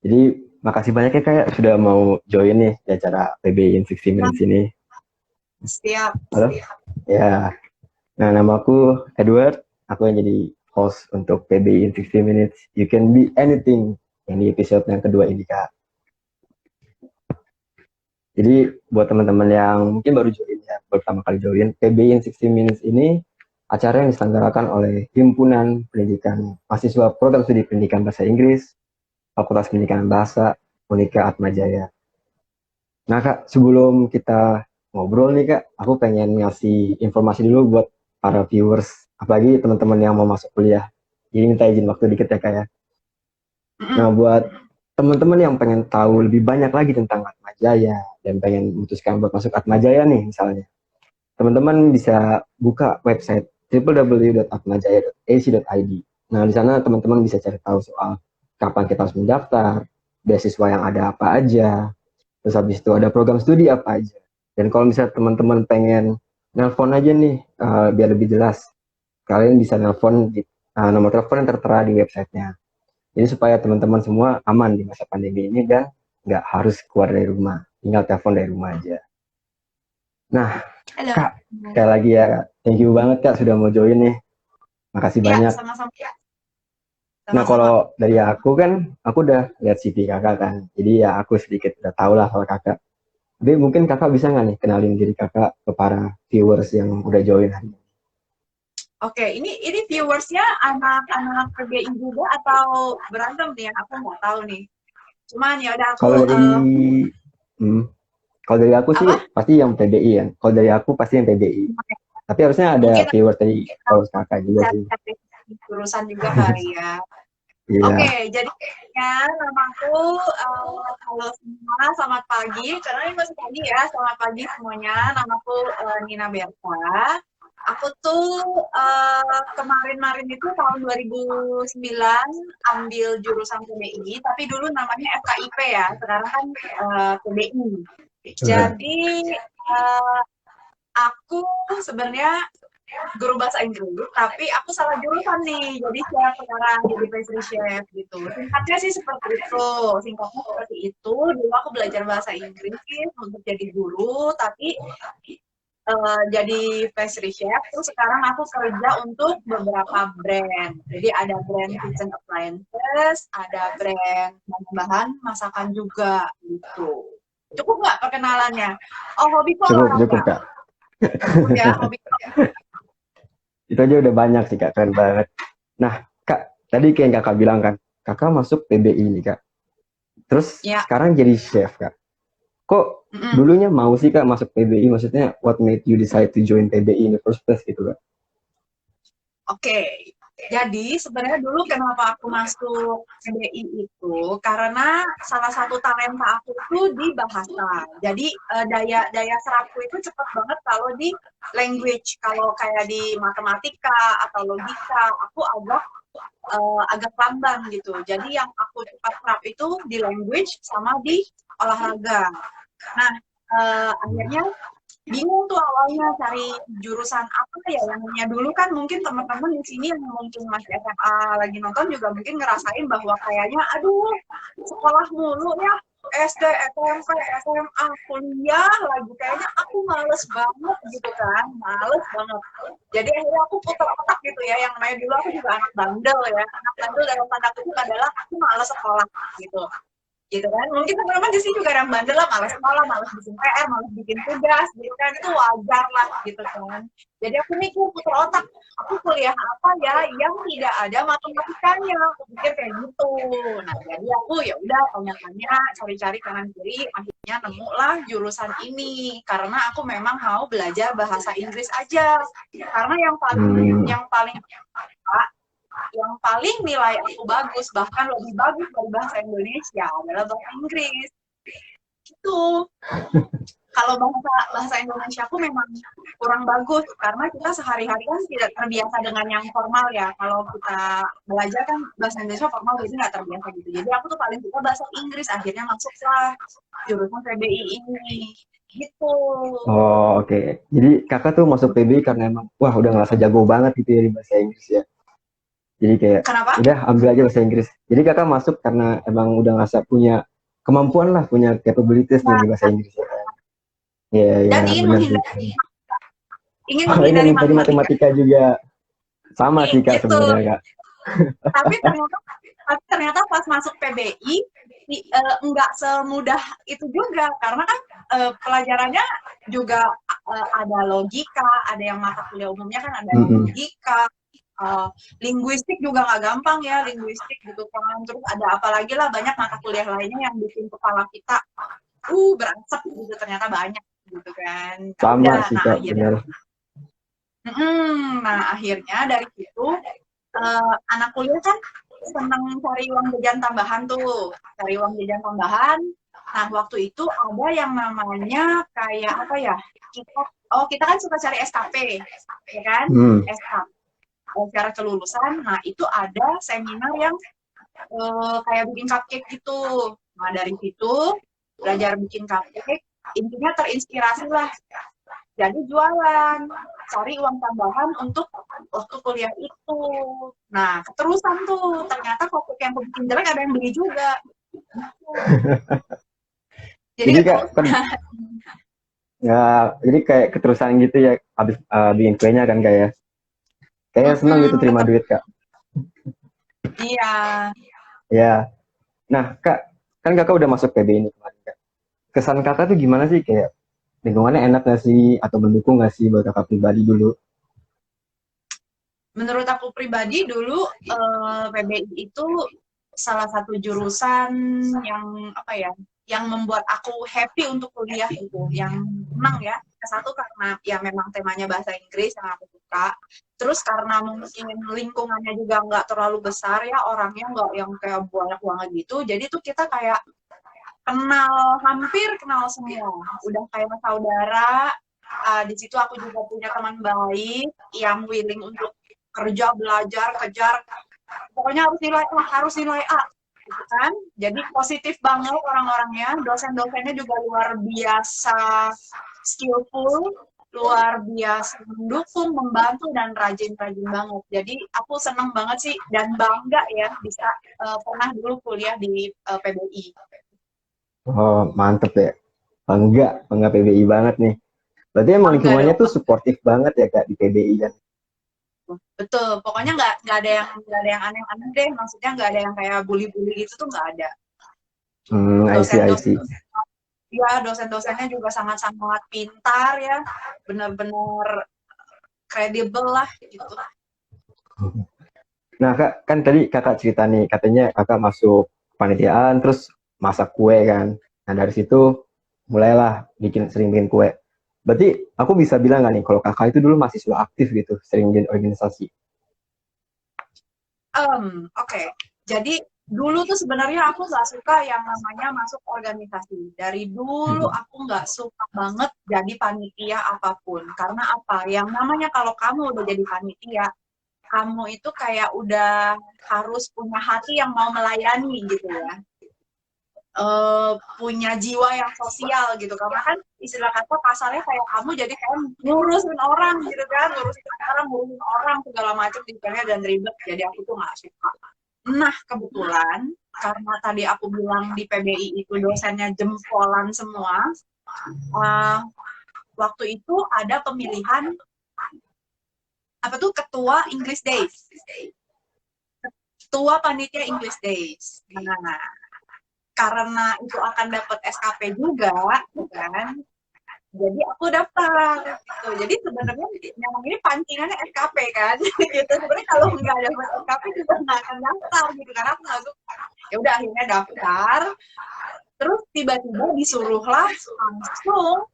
Jadi makasih banyak ya kayak sudah mau join nih di acara PBI in 60 Minutes ini. Siap. Halo? Ya. Nah, nama aku Edward. Aku yang jadi host untuk PBI in 60 Minutes. You can be anything yang di episode yang kedua ini, Kak. Jadi buat teman-teman yang mungkin baru join ya, pertama kali join, PBI in 60 Minutes ini acara yang diselenggarakan oleh Himpunan Pendidikan Mahasiswa Program Studi Pendidikan Bahasa Inggris, Fakultas Pendidikan Bahasa, Unika Atmajaya. Nah Kak, sebelum kita ngobrol nih Kak, aku pengen ngasih informasi dulu buat para viewers, apalagi teman-teman yang mau masuk kuliah. Jadi minta izin waktu dikit ya Kak ya. Nah buat teman-teman yang pengen tahu lebih banyak lagi tentang Atmajaya dan pengen memutuskan buat masuk Atmajaya nih misalnya, teman-teman bisa buka website www.atmajaya.ac.id. Nah di sana teman-teman bisa cari tahu soal kapan kita harus mendaftar, beasiswa yang ada apa aja, terus habis itu ada program studi apa aja. Dan kalau misalnya teman-teman pengen nelpon aja nih, biar lebih jelas, kalian bisa nelpon di nomor telepon yang tertera di websitenya. Jadi supaya teman-teman semua aman di masa pandemi ini dan nggak harus keluar dari rumah, tinggal telepon dari rumah aja. Nah, Halo. Kak, sekali lagi ya, Kak. Thank you banget Kak sudah mau join nih. Makasih Ya, banyak. sama-sama. Nah, Sama-sama. kalau dari aku kan, aku udah lihat CV kakak kan. Jadi ya aku sedikit udah tahu lah kalau kakak. Tapi mungkin kakak bisa nggak nih kenalin diri kakak ke para viewers yang udah join hari ini? Oke, ini viewersnya anak-anak PBI juga atau berantem nih? Aku nggak tahu nih. Cuman ya udah aku Kalau dari hmm, kalau dari aku sih apa? pasti yang PBI ya. Kalau dari aku pasti yang PBI. Tapi harusnya ada Mungkin viewers dari kalau kakak juga sih. cari jurusan juga kali ya. Oke, Iya. jadi namaku halo semua, selamat pagi. Karena ini masih pagi ya, selamat pagi semuanya. Namaku Nina Berta. Aku tuh kemarin-marin itu tahun 2009 ambil jurusan PBI, tapi dulu namanya FKIP ya, sekarang kan PBI. Jadi uh, aku sebenarnya guru bahasa Inggris, tapi aku salah jurusan nih, jadi chef sekarang, jadi pastry chef gitu. Singkatnya sih seperti itu, singkatnya seperti itu. Dulu aku belajar bahasa Inggris untuk jadi guru, tapi jadi pastry chef. Terus sekarang aku kerja untuk beberapa brand. Jadi ada brand kitchen appliances, ada brand bahan-bahan masakan juga gitu. Cukup nggak perkenalannya? Oh, hobiku Cukup, cukup olahraga. kak. Cukup ya, hobi. Itu aja udah banyak sih kak, keren banget. Nah kak, tadi kayak yang kakak bilang kan, kakak masuk PBI nih kak. Terus Ya. sekarang jadi chef kak. Kok Mm-mm. dulunya mau sih kak masuk PBI? Maksudnya what made you decide to join PBI in the first place gitu kak? Oke, jadi sebenarnya dulu kenapa aku masuk PBI itu karena salah satu talenta aku tuh di bahasa. Jadi daya daya serapku itu cepat banget kalau di language, kalau kayak di matematika atau logika, aku agak lamban gitu. Jadi yang aku cepat serap itu di language sama di olahraga. Nah, akhirnya bingung tuh awalnya cari jurusan apa ya yang namanya dulu kan mungkin teman-teman di sini yang mungkin masih SMA lagi nonton juga mungkin ngerasain bahwa kayaknya aduh sekolah mulu ya SD, SMP, SMA, kuliah lagi kayaknya aku males banget gitu kan, males banget. Jadi akhirnya aku putar otak gitu ya, yang namanya dulu aku juga anak bandel ya, anak bandel dalam tanda kutip adalah aku males sekolah gitu gitu kan. Mungkin teman-teman di sini juga yang bandel lah, malas sekolah, malas bikin PR, malas bikin tugas gitu kan, itu wajar lah gitu kan. Jadi aku mikir putar otak, aku kuliah apa ya yang tidak ada matematikanya, aku pikir kayak gitu. Nah jadi aku ya udah tanya-tanya, cari-cari kanan kiri, akhirnya nemu lah jurusan ini karena aku memang mau belajar bahasa Inggris aja. Karena yang paling nilai aku bagus, bahkan lebih bagus dari bahasa Indonesia adalah bahasa Inggris. Itu kalau bahasa Indonesia aku memang kurang bagus karena kita sehari-hari kan tidak terbiasa dengan yang formal ya. Kalau kita belajar kan bahasa Indonesia formal jadi nggak terbiasa gitu. Jadi aku tuh paling suka bahasa Inggris, akhirnya masuklah jurusan PBI ini. Gitu. Oh oke. Okay. Jadi kakak tuh masuk PBI karena emang wah udah ngerasa jago banget gitu ya di bahasa Inggris ya. Jadi kayak Kenapa? udah ambil aja bahasa Inggris. Jadi kakak masuk karena emang udah ngerasa punya kemampuan lah, punya capabilities nih di bahasa Inggris. Iya, iya, Dan ingin benar sih. menghindari Paling dari matematika. matematika juga sama sih kak Gitu. sebenarnya kak. Tapi ternyata pas masuk PBI nggak semudah itu juga karena kan pelajarannya juga ada logika, ada yang mata kuliah umumnya kan ada Mm-mm. logika, linguistik juga nggak gampang ya, linguistik gitu kan. Terus ada apa lagi lah, banyak mata kuliah lainnya yang bikin kepala kita berasap gitu, ternyata banyak gitu kan. Nah Sama udah, sih kak, benar. nah akhirnya dari situ anak kuliah kan senang cari uang jajan tambahan tuh, cari uang jajan tambahan. Nah, waktu itu ada yang namanya kayak apa ya? Kita kan suka cari SKP, ya kan? Hmm. SKP, secara kelulusan. Nah, itu ada seminar yang kayak bikin cupcake gitu. Nah, dari situ belajar bikin cupcake, intinya terinspirasi lah. Jadi jualan, cari uang tambahan untuk waktu kuliah itu. Nah, keterusan tuh. Ternyata kopi yang aku bikin jelek ada yang beli juga. Jadi Jadi kak keterusan. kan ya, jadi kayak keterusan gitu ya, habis bikin kuenya kan kayak seneng gitu terima duit kak. Iya. Ya, nah kak, kan kakak udah masuk PB ini kemarin kak. Kesan kakak tuh gimana sih, kayak lingkungannya enak gak sih atau mendukung gak sih buat kakak pribadi dulu? Menurut aku pribadi dulu PBI itu salah satu jurusan yang apa ya, yang membuat aku happy untuk kuliah gitu, yang senang ya. Satu karena ya memang temanya bahasa Inggris yang aku suka. Terus karena mungkin lingkungannya juga nggak terlalu besar ya, orangnya nggak yang kayak banyak banget gitu. Jadi tuh kita kayak hampir kenal semua. Udah kayak saudara. Di situ aku juga punya teman baik yang willing untuk kerja, belajar, kejar. Pokoknya harus nilai A, gitu kan. Jadi positif banget orang-orangnya. Dosen-dosennya juga luar biasa skillful, luar biasa mendukung, membantu, dan rajin-rajin banget. Jadi aku seneng banget sih dan bangga ya bisa pernah dulu kuliah di PBI. Oh mantep ya, bangga PBI banget nih. Berarti emang Bangga lingkungannya dong. tuh suportif banget ya kak di PBI kan? Betul, pokoknya nggak ada yang aneh-aneh deh, maksudnya nggak ada yang kayak bully-bully gitu tuh nggak ada. I see, I Dosen-dosen, see. ya dosen-dosennya juga sangat-sangat pintar ya, benar-benar kredibel lah gitu. Nah kak, kan tadi kakak cerita nih, katanya kakak masuk panitiaan, terus masak kue kan. Nah dari situ mulailah sering bikin kue. Berarti aku bisa bilang gak nih, kalau kakak itu dulu mahasiswa aktif gitu, sering bikin organisasi. Oke. Jadi dulu tuh sebenarnya aku nggak suka yang namanya masuk organisasi. Dari dulu aku nggak suka banget jadi panitia apapun. Karena apa? Yang namanya kalau kamu udah jadi panitia, kamu itu kayak udah harus punya hati yang mau melayani gitu ya. Punya jiwa yang sosial gitu, karena kan istilah kata pasarnya kayak kamu jadi kayak ngurusin orang gitu kan, ngurusin orang segala macam detailnya dan ribet, jadi aku tuh nggak suka. Nah kebetulan karena tadi aku bilang di PBI itu dosennya jempolan semua, waktu itu ada pemilihan apa tuh ketua English Days, ketua panitia English Days. Nah karena itu akan dapat SKP juga, kan? Jadi aku daftar gitu. Jadi sebenarnya yang ini pancingannya SKP kan, gitu. Sebenarnya kalau nggak dapat SKP juga nggak akan daftar gitu, karena aku nggak suka. Ya udah akhirnya daftar. Terus tiba-tiba disuruhlah langsung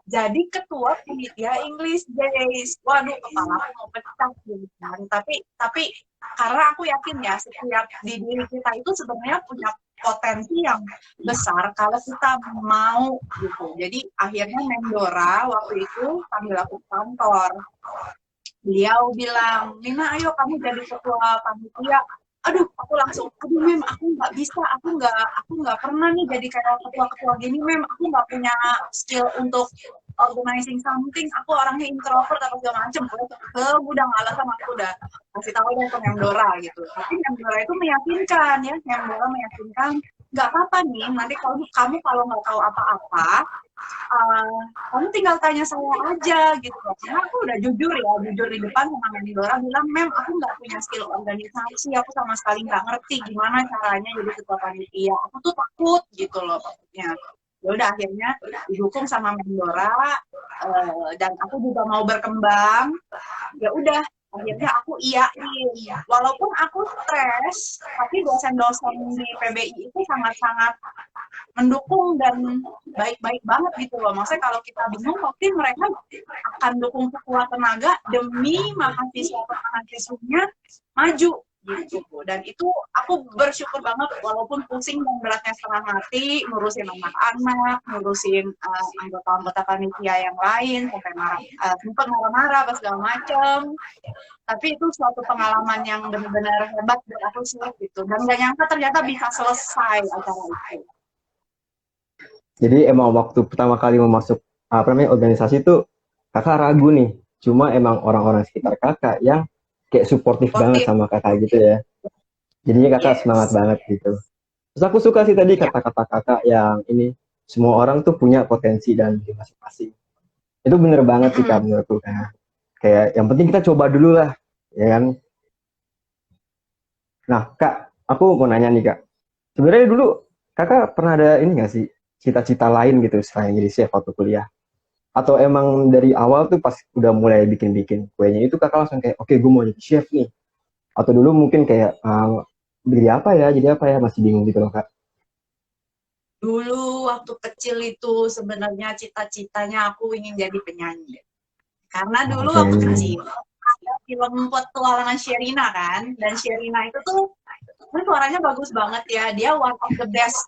jadi ketua panitia English Days. Waduh, kepala aku mau pecah gitu kan. Tapi karena aku yakin ya setiap di diri kita itu sebenarnya punya potensi yang besar kalau kita mau gitu. Jadi akhirnya Mendora waktu itu panggil aku ke kantor. Beliau bilang, Nina ayo kamu jadi ketua panitia. Aduh, aku langsung, aduh Mem, aku nggak bisa, aku nggak pernah nih jadi kayak ketua-ketua gini Mem, aku nggak punya skill untuk organizing something, aku orangnya introvert atau segala macem, udah malas sama aku udah kasih tahu deh ke Memdora gitu. Tapi Memdora itu meyakinkan ya, Memdora meyakinkan nggak apa-apa nih, nanti kamu kalau nggak tahu apa-apa, kamu tinggal tanya saya aja gitu loh. Karena aku udah jujur ya, jujur di depan sama Memdora bilang, Mem, aku nggak punya skill organisasi, aku sama sekali nggak ngerti gimana caranya jadi ketua panitia. Aku tuh takut gitu loh maksudnya. Ya udah akhirnya didukung sama Memdora, dan aku juga mau berkembang. Ya udah akhirnya aku iyain, walaupun aku stres, tapi dosen-dosen di PBI itu sangat-sangat mendukung dan baik-baik banget gitu loh. Maksudnya kalau kita bingung, pasti mereka akan dukung sekuat tenaga demi mahasiswa-mahasiswanya maju gitu. Dan itu aku bersyukur banget, walaupun pusing dan beratnya setengah mati, ngurusin anak-anak, ngurusin anggota-anggota panitia yang lain, sampai sempat marah-marah apa segala macem. Tapi itu suatu pengalaman yang benar-benar hebat buat aku sih gitu. Dan gak nyangka ternyata bisa selesai acara itu. Jadi emang waktu pertama kali mau masuk organisasi itu kakak ragu nih. Cuma emang orang-orang sekitar kakak yang kayak suportif banget sama kakak gitu ya. Jadinya kakak semangat banget gitu. Terus aku suka sih tadi kata-kata kakak yang ini, semua orang tuh punya potensi dan di masing-masing. Itu bener banget sih kak menurutku kan. Kayak yang penting kita coba dulu lah, ya kan. Nah kak, aku mau nanya nih kak. Sebenarnya dulu kakak pernah ada ini nggak sih cita-cita lain gitu selain jadi chef waktu kuliah? Atau emang dari awal tuh pas udah mulai bikin-bikin kuenya itu kakak langsung kayak oke gue mau jadi chef nih? Atau dulu mungkin kayak jadi apa ya masih bingung gitu loh kak? Dulu waktu kecil itu sebenarnya cita-citanya aku ingin jadi penyanyi. Karena dulu waktu kecil ada film petualangan Sherina kan, dan Sherina itu tuh suaranya bagus banget ya. Dia one of the best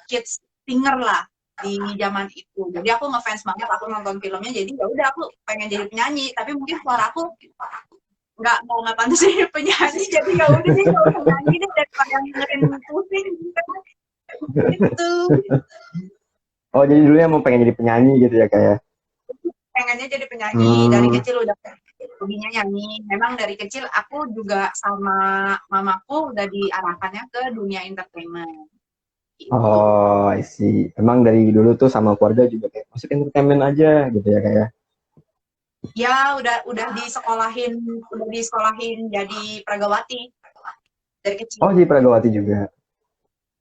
kids singer lah di zaman itu. Jadi aku ngefans banget, aku nonton filmnya. Jadi ya udah aku pengen jadi penyanyi, tapi mungkin suara aku nggak pantas jadi penyanyi. Jadi ya udah deh kalau penyanyi deh daripada dengerin pusing gitu. Oh jadi dulunya mau pengen jadi penyanyi gitu ya kayak? Pengennya jadi penyanyi dari kecil udah hobinya nyanyi. Memang dari kecil aku juga sama mamaku udah diarahkannya ke dunia entertainment. Gitu. Oh, I see. Emang dari dulu tuh sama keluarga juga kayak masuk entertainment aja gitu ya kayak. Ya udah disekolahin jadi pragawati dari kecil. Oh, jadi pragawati juga.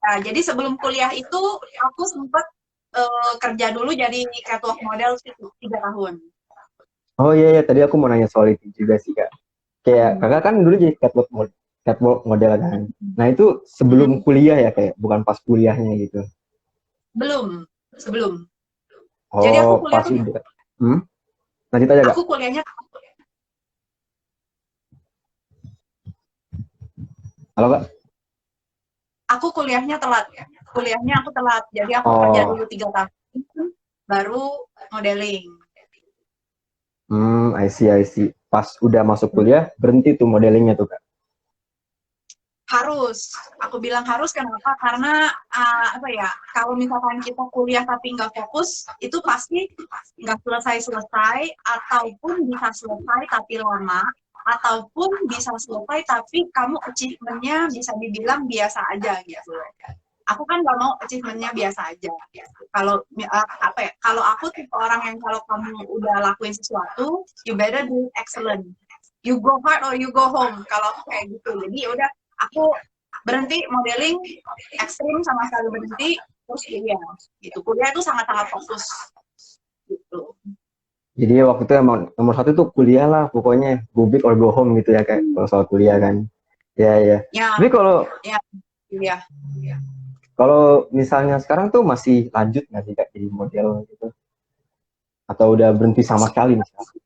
Nah, jadi sebelum kuliah itu aku sempat kerja dulu jadi catwalk model 3 tahun. Oh iya, iya, tadi aku mau nanya soal itu juga sih kak. Kayak kakak kan dulu jadi catwalk model kan. Nah itu sebelum kuliah ya kayak, bukan pas kuliahnya gitu. Sebelum. Oh, Jadi aku kuliah pas tuh. udah. Lanjut aja kak. Aku kuliahnya. Halo kak. Aku kuliahnya telat. Kuliahnya aku telat. Jadi aku kerja dulu 3 tahun, baru modeling. I see. Pas udah masuk kuliah, berhenti tuh modelingnya tuh kak. Harus, aku bilang harus kenapa? Karena kalau misalkan kita kuliah tapi nggak fokus, itu pasti nggak selesai, ataupun bisa selesai tapi lama, ataupun bisa selesai tapi kamu achievement-nya bisa dibilang biasa aja gitu. Aku kan nggak mau achievement-nya biasa aja. Kalau kalau aku tipe orang yang kalau kamu udah lakuin sesuatu, you better do excellent. You go hard or you go home. Kalau aku kayak gitu. Jadi udah aku berhenti modeling ekstrim sama sekali berhenti, terus kuliah gitu. Kuliah itu sangat-sangat fokus gitu. Jadi waktu itu emang nomor satu tuh kuliah lah pokoknya, go big or go home gitu ya kayak kalau soal kuliah kan. Ya. Tapi kalau kuliah. Kalau misalnya sekarang tuh masih lanjut nggak sih kak jadi model gitu? Atau udah berhenti sama sekali misalnya?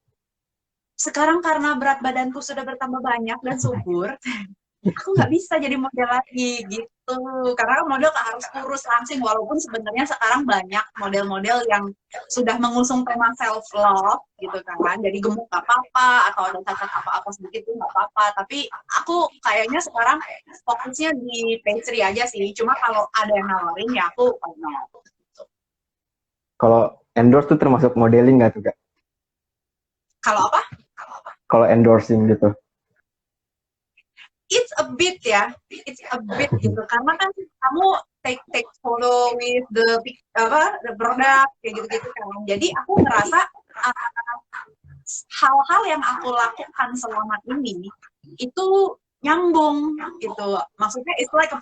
Sekarang karena berat badanku sudah bertambah banyak dan subur, aku nggak bisa jadi model lagi gitu. Karena model harus kurus langsing, walaupun sebenarnya sekarang banyak model-model yang sudah mengusung tema self love gitu kan. Jadi gemuk nggak apa-apa, atau ada cacat apa-apa sedikit tuh nggak apa-apa. Tapi aku kayaknya sekarang fokusnya di pastry aja sih. Cuma kalau ada yang nawarin ya aku Kalau endorse tuh termasuk modeling nggak tuh Kak? Kalau apa? Kalau endorsing gitu. It's a bit ya, it's a bit gitu. Karena kan kamu take photo with the product kayak gitu-gitu kan. Jadi aku ngerasa hal-hal yang aku lakukan selama ini itu nyambung gitu. Maksudnya it's like a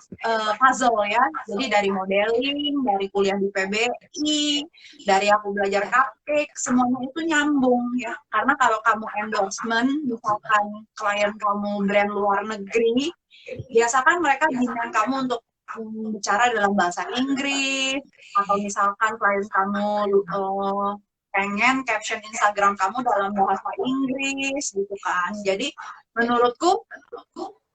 puzzle ya. Jadi dari modeling, dari kuliah di PBI, dari aku belajar cupcake, semuanya itu nyambung ya. Karena kalau kamu endorsement, misalkan klien kamu brand luar negeri, biasakan mereka demand kamu untuk bicara dalam bahasa Inggris, atau misalkan klien kamu pengen caption Instagram kamu dalam bahasa Inggris gitu kan. Jadi menurutku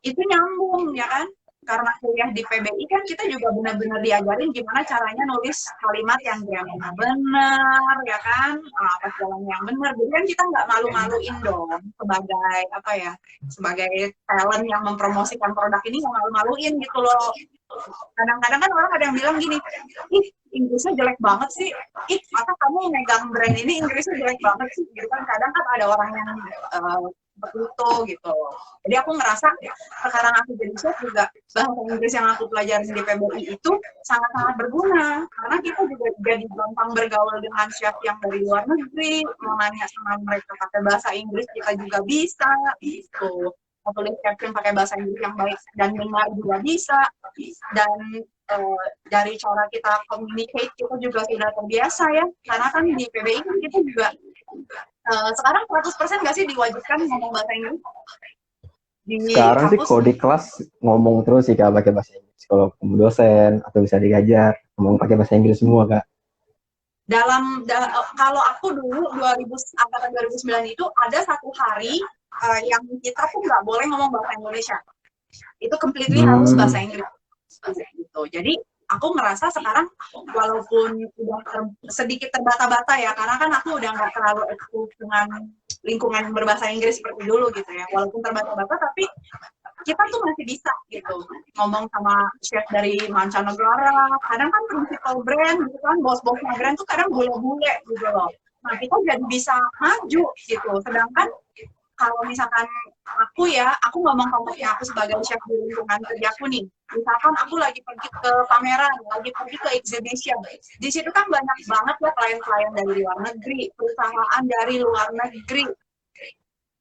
itu nyambung ya kan, karena kuliah di PBI kan kita juga benar-benar diajarin gimana caranya nulis kalimat yang grammarnya benar ya kan, apa jalannya yang benar. Jadi kan kita nggak malu-maluin dong sebagai apa ya, sebagai talent yang mempromosikan produk ini, nggak malu-maluin gitu loh. Kadang-kadang kan orang ada yang bilang gini, ih Inggrisnya jelek banget sih, ih masa kamu megang brand ini Inggrisnya jelek banget sih gitu kan. Kadang kan ada orang yang seperti itu gitu. Jadi aku ngerasa sekarang aku jadi chef juga, bahasa Inggris yang aku pelajarin di PBI itu sangat-sangat berguna, karena kita juga jadi gampang bergaul dengan chef yang dari luar negeri, mau nanya sama mereka pakai bahasa Inggris kita juga bisa gitu. Tulis caption pakai bahasa Inggris yang baik dan benar juga bisa. Dan dari cara kita communicate kita juga sudah terbiasa ya, karena kan di PBI kan kita juga sekarang 100% nggak sih diwajibkan ngomong bahasa Inggris di Sekarang sih kampus? kalau di kelas ngomong terus sih Kak pakai bahasa Inggris. Kalau ketemu dosen atau bisa diajar ngomong pakai bahasa Inggris semua Kak. Kalau aku dulu angkatan 2009 itu ada satu hari yang kita tuh nggak boleh ngomong bahasa Indonesia, itu completely harus bahasa Inggris gitu. Jadi aku ngerasa sekarang walaupun udah sedikit terbata-bata ya, karena kan aku udah nggak terlalu eksklusif dengan lingkungan berbahasa Inggris seperti dulu gitu ya, walaupun terbata-bata tapi kita tuh masih bisa gitu ngomong sama chef dari mancanegara. Kadang kan principal brand gitu kan, bos-bosnya brand tuh kadang bule-bule gitu loh. Nah kita jadi bisa maju gitu. Sedangkan kalau misalkan aku ngomong konteksnya aku sebagai chef di lingkungan kerjaku nih. Misalkan aku lagi pergi ke pameran, lagi pergi ke exhibition. Di situ kan banyak banget ya klien-klien dari luar negeri, perusahaan dari luar negeri.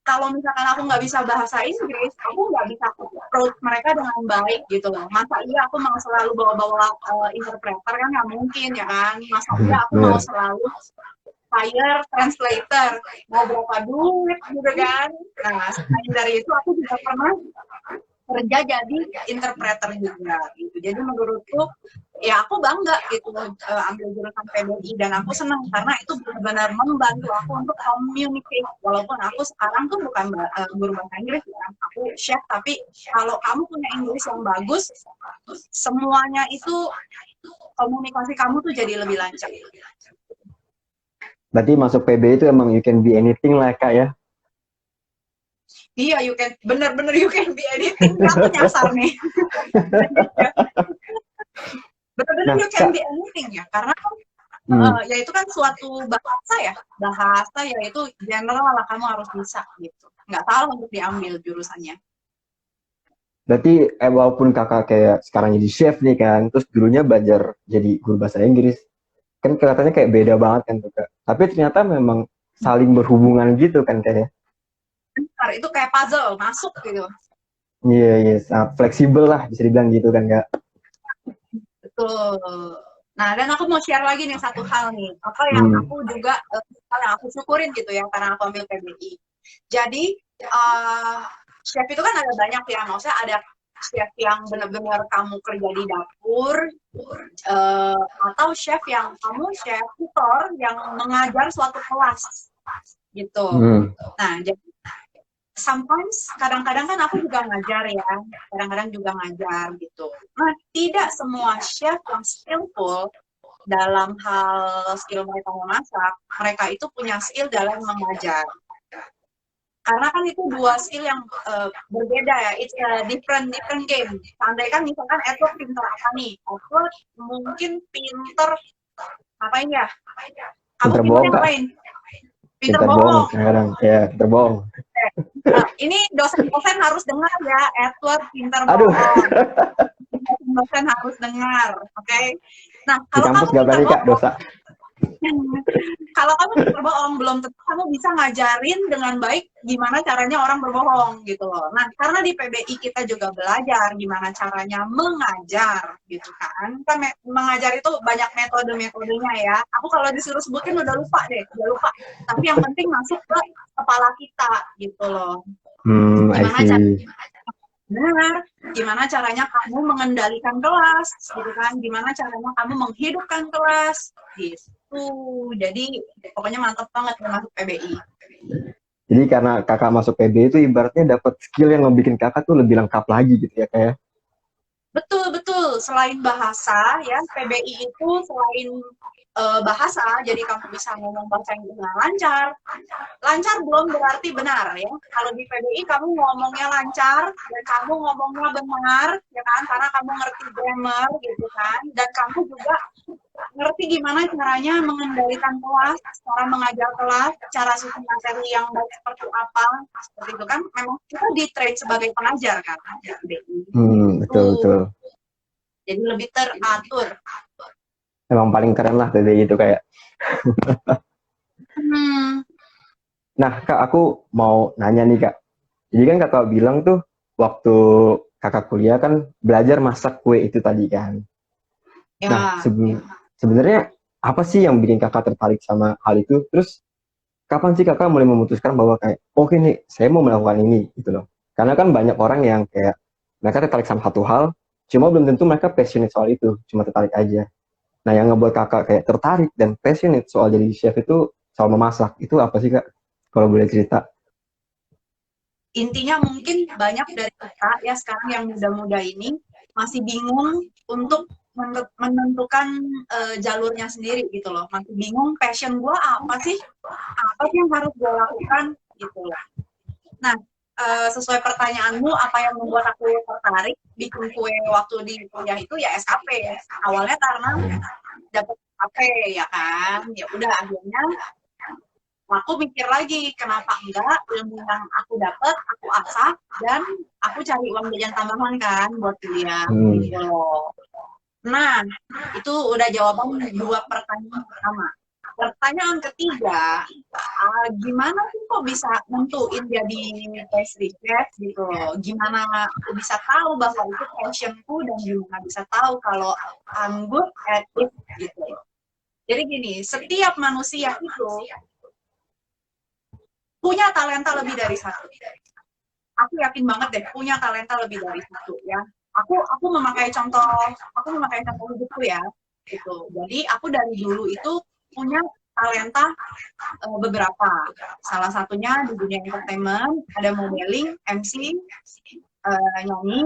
Kalau misalkan aku nggak bisa bahasa Inggris, aku nggak bisa approach mereka dengan baik gitu loh. Masa iya aku mau selalu bawa-bawa interpreter kan nggak mungkin ya kan. Masa iya aku mau selalu hire translator, mau berapa duit gitu kan. Nah, selain dari itu aku juga pernah kerja jadi interpreter juga gitu. Jadi menurutku ya aku bangga gitu ambil jurusan PBI, dan aku senang karena itu benar-benar membantu aku untuk communicate. Walaupun aku sekarang tuh bukan guru bahasa Inggris ya, aku chef, tapi kalau kamu punya Inggris yang bagus, semuanya itu komunikasi kamu tuh jadi lebih lancar. Berarti masuk PBI itu emang you can be anything lah Kak ya. Iya, bener-bener you can be anything. Aku nyasar nih. Bener-bener you can be anything ya, karena ya itu kan suatu bahasa yaitu general lah, kamu harus bisa gitu. Nggak salah untuk diambil jurusannya. Berarti walaupun kakak kayak sekarang jadi chef nih kan, terus dulunya belajar jadi guru bahasa Inggris, kan kelihatannya kayak beda banget kan tuh Kak. Tapi ternyata memang saling berhubungan gitu kan kayak. Itu kayak puzzle masuk gitu. Iya, iya, sangat fleksibel lah bisa dibilang gitu kan Kak. Betul. Nah, dan aku mau share lagi nih satu hal nih, apa yang aku juga yang aku syukurin gitu ya, karena aku ambil PBI. Jadi chef itu kan ada banyak ya, maksudnya ada chef yang benar-benar kamu kerja di dapur, atau chef yang kamu chef tutor yang mengajar suatu kelas gitu. Nah, jadi sometimes kadang-kadang kan aku juga ngajar ya, kadang-kadang juga ngajar gitu. Nah, tidak semua chef yang skillful dalam hal skill mereka memasak, mereka itu punya skill dalam mengajar. Karena kan itu dua skill yang berbeda ya, it's a different game. Andai kan misalkan Edward pinter apa nih? Edward mungkin pinter ngapain ya? Kamu Pinter gimana bohong, yang Kak. lain? Pinter Pinter bohong bohong. kadang. Ya, pinter bohong. Ini dosen-dosen harus dengar ya, Edward pinter Aduh, bohong. Dosen harus dengar, oke? Nah, di kalau kamu kampus gak pinter berani, Kak, bohong, dosa. kalau kamu pinter bohong, belum tentu kamu bisa ngajarin dengan baik gimana caranya orang berbohong gitu loh. Nah, karena di PBI kita juga belajar gimana caranya mengajar gitu kan. Kan mengajar itu banyak metode-metodenya ya. Aku kalau disuruh sebutin udah lupa deh, udah lupa. Tapi yang penting masuk ke kepala kita gitu loh. I Gimana cara see. benar, gimana caranya kamu mengendalikan kelas gitu kan, gimana caranya kamu menghidupkan kelas gitu. Jadi pokoknya mantap banget masuk PBI. Jadi karena kakak masuk PB itu ibaratnya dapat skill yang ngebikin kakak tuh lebih lengkap lagi gitu ya, kayak. Betul, betul. Selain bahasa, ya, PBI itu selain bahasa, jadi kamu bisa ngomong bahasa Inggris dengan lancar. Lancar belum berarti benar, ya. Kalau di PBI kamu ngomongnya lancar, dan kamu ngomongnya benar, ya kan, karena kamu ngerti grammar, gitu kan, dan kamu juga ngerti gimana caranya mengendalikan kelas, cara mengajar kelas, cara susun materi yang baik seperti apa, seperti itu kan. Memang kita di-train sebagai pengajar kan, di PBI. Betul, betul. Jadi lebih teratur. Emang paling keren lah PB itu kayak. Nah, Kak, aku mau nanya nih, Kak. Jadi kan kakak bilang tuh waktu kakak kuliah kan belajar masak kue itu tadi kan. Ya. Nah, sebenarnya apa sih yang bikin kakak tertarik sama hal itu? Terus kapan sih kakak mulai memutuskan bahwa kayak oke nih, saya mau melakukan ini gitu loh. Karena kan banyak orang yang kayak mereka tertarik sama satu hal, cuma belum tentu mereka passionate soal itu, cuma tertarik aja. Nah, yang ngebuat kakak kayak tertarik dan passionate soal jadi chef itu soal memasak, itu apa sih, Kak? Kalau boleh cerita. Intinya mungkin banyak dari kita ya sekarang yang muda-muda ini masih bingung untuk menentukan jalurnya sendiri gitu loh. Masih bingung passion gue apa sih? Apa sih yang harus gue lakukan gitu loh. Nah, sesuai pertanyaanmu, apa yang membuat aku tertarik bikin kue waktu di kuliah itu ya SKP. Awalnya karena dapat SKP ya kan. Ya udah akhirnya aku mikir lagi kenapa enggak ilmu yang aku dapat aku asah dan aku cari uang jajan tambahan kan buat kuliah gitu loh. Nah, itu udah jawaban dua pertanyaan pertama. Pertanyaan ketiga, gimana sih kok bisa nentuin jadi pastry chef gitu loh? Gimana aku bisa tahu bahwa itu passionku dan gimana bisa tahu kalau I'm good at it gitu loh. Jadi gini, setiap manusia itu punya talenta lebih dari satu. Aku yakin banget deh punya talenta lebih dari satu ya. Aku memakai contoh hidupku ya. Gitu. Jadi aku dari dulu itu punya talenta beberapa. Salah satunya di dunia entertainment, ada modeling, MC, nyanyi,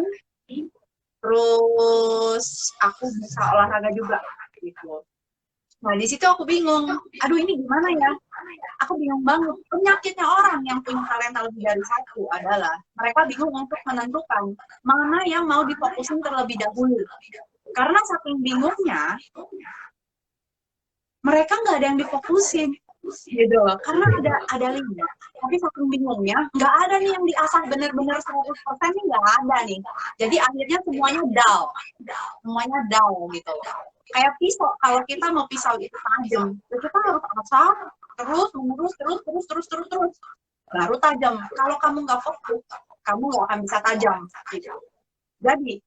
terus aku bisa olahraga juga gitu. Nah, di situ aku bingung. Aduh, ini gimana ya? Aku bingung banget. Penyakitnya orang yang punya talenta lebih dari satu adalah mereka bingung untuk menentukan mana yang mau difokusin terlebih dahulu. Karena saking bingungnya, mereka nggak ada yang difokusin. Gitu. Karena ada 5. Tapi saking bingungnya, nggak ada nih yang diasah benar-benar 100% nih nggak ada nih. Jadi akhirnya semuanya dull. Semuanya dull gitu. Kayak pisau, kalau kita mau pisau itu tajam, kita harus asah terus baru tajam. Kalau kamu nggak fokus, kamu nggak akan bisa tajam gitu. Jadi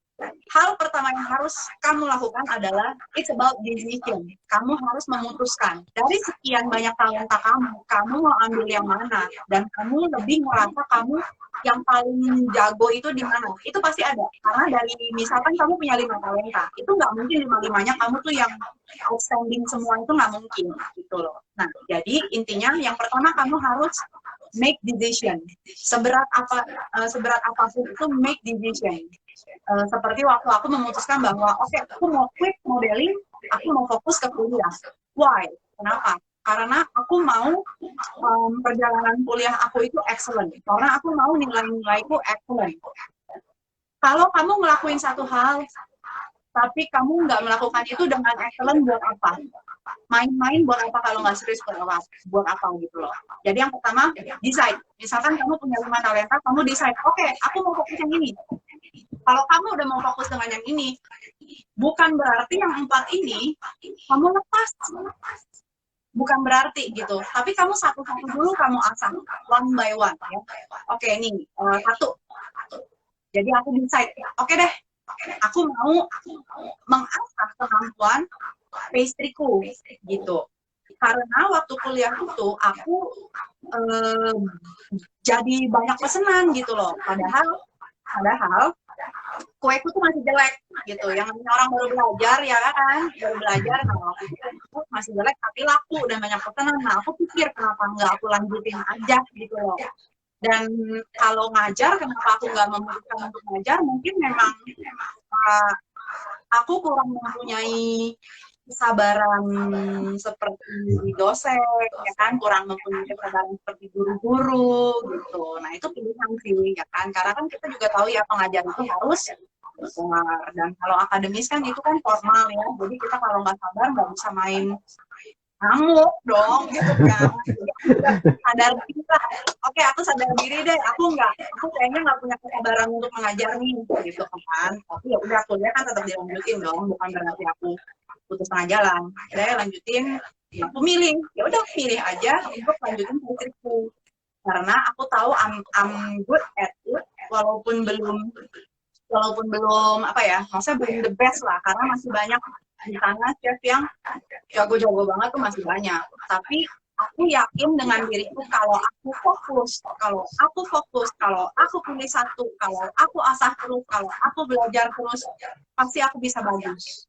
hal pertama yang harus kamu lakukan adalah it's about decision. Kamu harus memutuskan dari sekian banyak talenta kamu mau ambil yang mana dan kamu lebih merasa kamu yang paling jago itu di mana. Itu pasti ada. Karena dari misalkan kamu punya 5 talenta, itu nggak mungkin 5-5-nya kamu tuh yang outstanding semua itu nggak mungkin gitu loh. Nah, jadi intinya yang pertama kamu harus make decision. Seberat apapun itu make decision. Seperti waktu aku memutuskan bahwa oke, aku mau quit modeling, aku mau fokus ke kuliah. Why? Kenapa? Karena aku mau perjalanan kuliah aku itu excellent. Karena aku mau nilai-nilaiku excellent. Kalau kamu ngelakuin satu hal, tapi kamu nggak melakukan itu dengan excellent buat apa? Main-main buat apa kalau nggak serius buat apa gitu loh. Jadi yang pertama, decide. Misalkan kamu punya 5 talenta, kamu decide, oke, aku mau fokus yang ini. Kalau kamu udah mau fokus dengan yang ini, bukan berarti yang 4 ini kamu lepas. Bukan berarti gitu. Tapi kamu satu-satu dulu kamu asah, one by one ya. Oke, nih, satu. Jadi aku decide, oke deh, aku mau mengasah kemampuan pastryku gitu. Karena waktu kuliah itu aku jadi banyak pesanan gitu loh. Padahal kueku tuh masih jelek gitu. Yang namanya orang baru belajar ya kan, baru belajar. Nah waktu itu masih jelek tapi laku dan banyak pesanan. Nah aku pikir kenapa nggak aku lanjutin aja gitu loh. Dan kalau ngajar, kenapa aku nggak memutuskan untuk ngajar? Mungkin memang aku kurang mempunyai kesabaran seperti dosen, ya kan, kurang mempunyai kesabaran seperti guru-guru gitu. Nah itu pilihan sih, ya kan, karena kan kita juga tahu ya pengajar itu harus benar. Dan kalau akademis kan itu kan formal ya, jadi kita kalau nggak sabar nggak bisa main ngamuk dong gitu kan. Sadar diri lah. Oke, aku sadar diri deh, aku kayaknya nggak punya kesabaran untuk mengajar nih gitu kan. Tapi ya udah kuliah kan tetap dilanjutin dong, bukan berarti aku putus tengah jalan. Akhirnya lanjutin, aku milih, ya udah pilih aja untuk lanjutin skripsiku. Karena aku tahu I'm good at it, walaupun belum apa ya, maksudnya belum the best lah, karena masih banyak di sana chef yang jago-jago banget tuh masih banyak. Tapi aku yakin dengan diriku kalau aku fokus, kalau aku pilih satu, kalau aku asah terus, kalau aku belajar terus, pasti aku bisa bagus.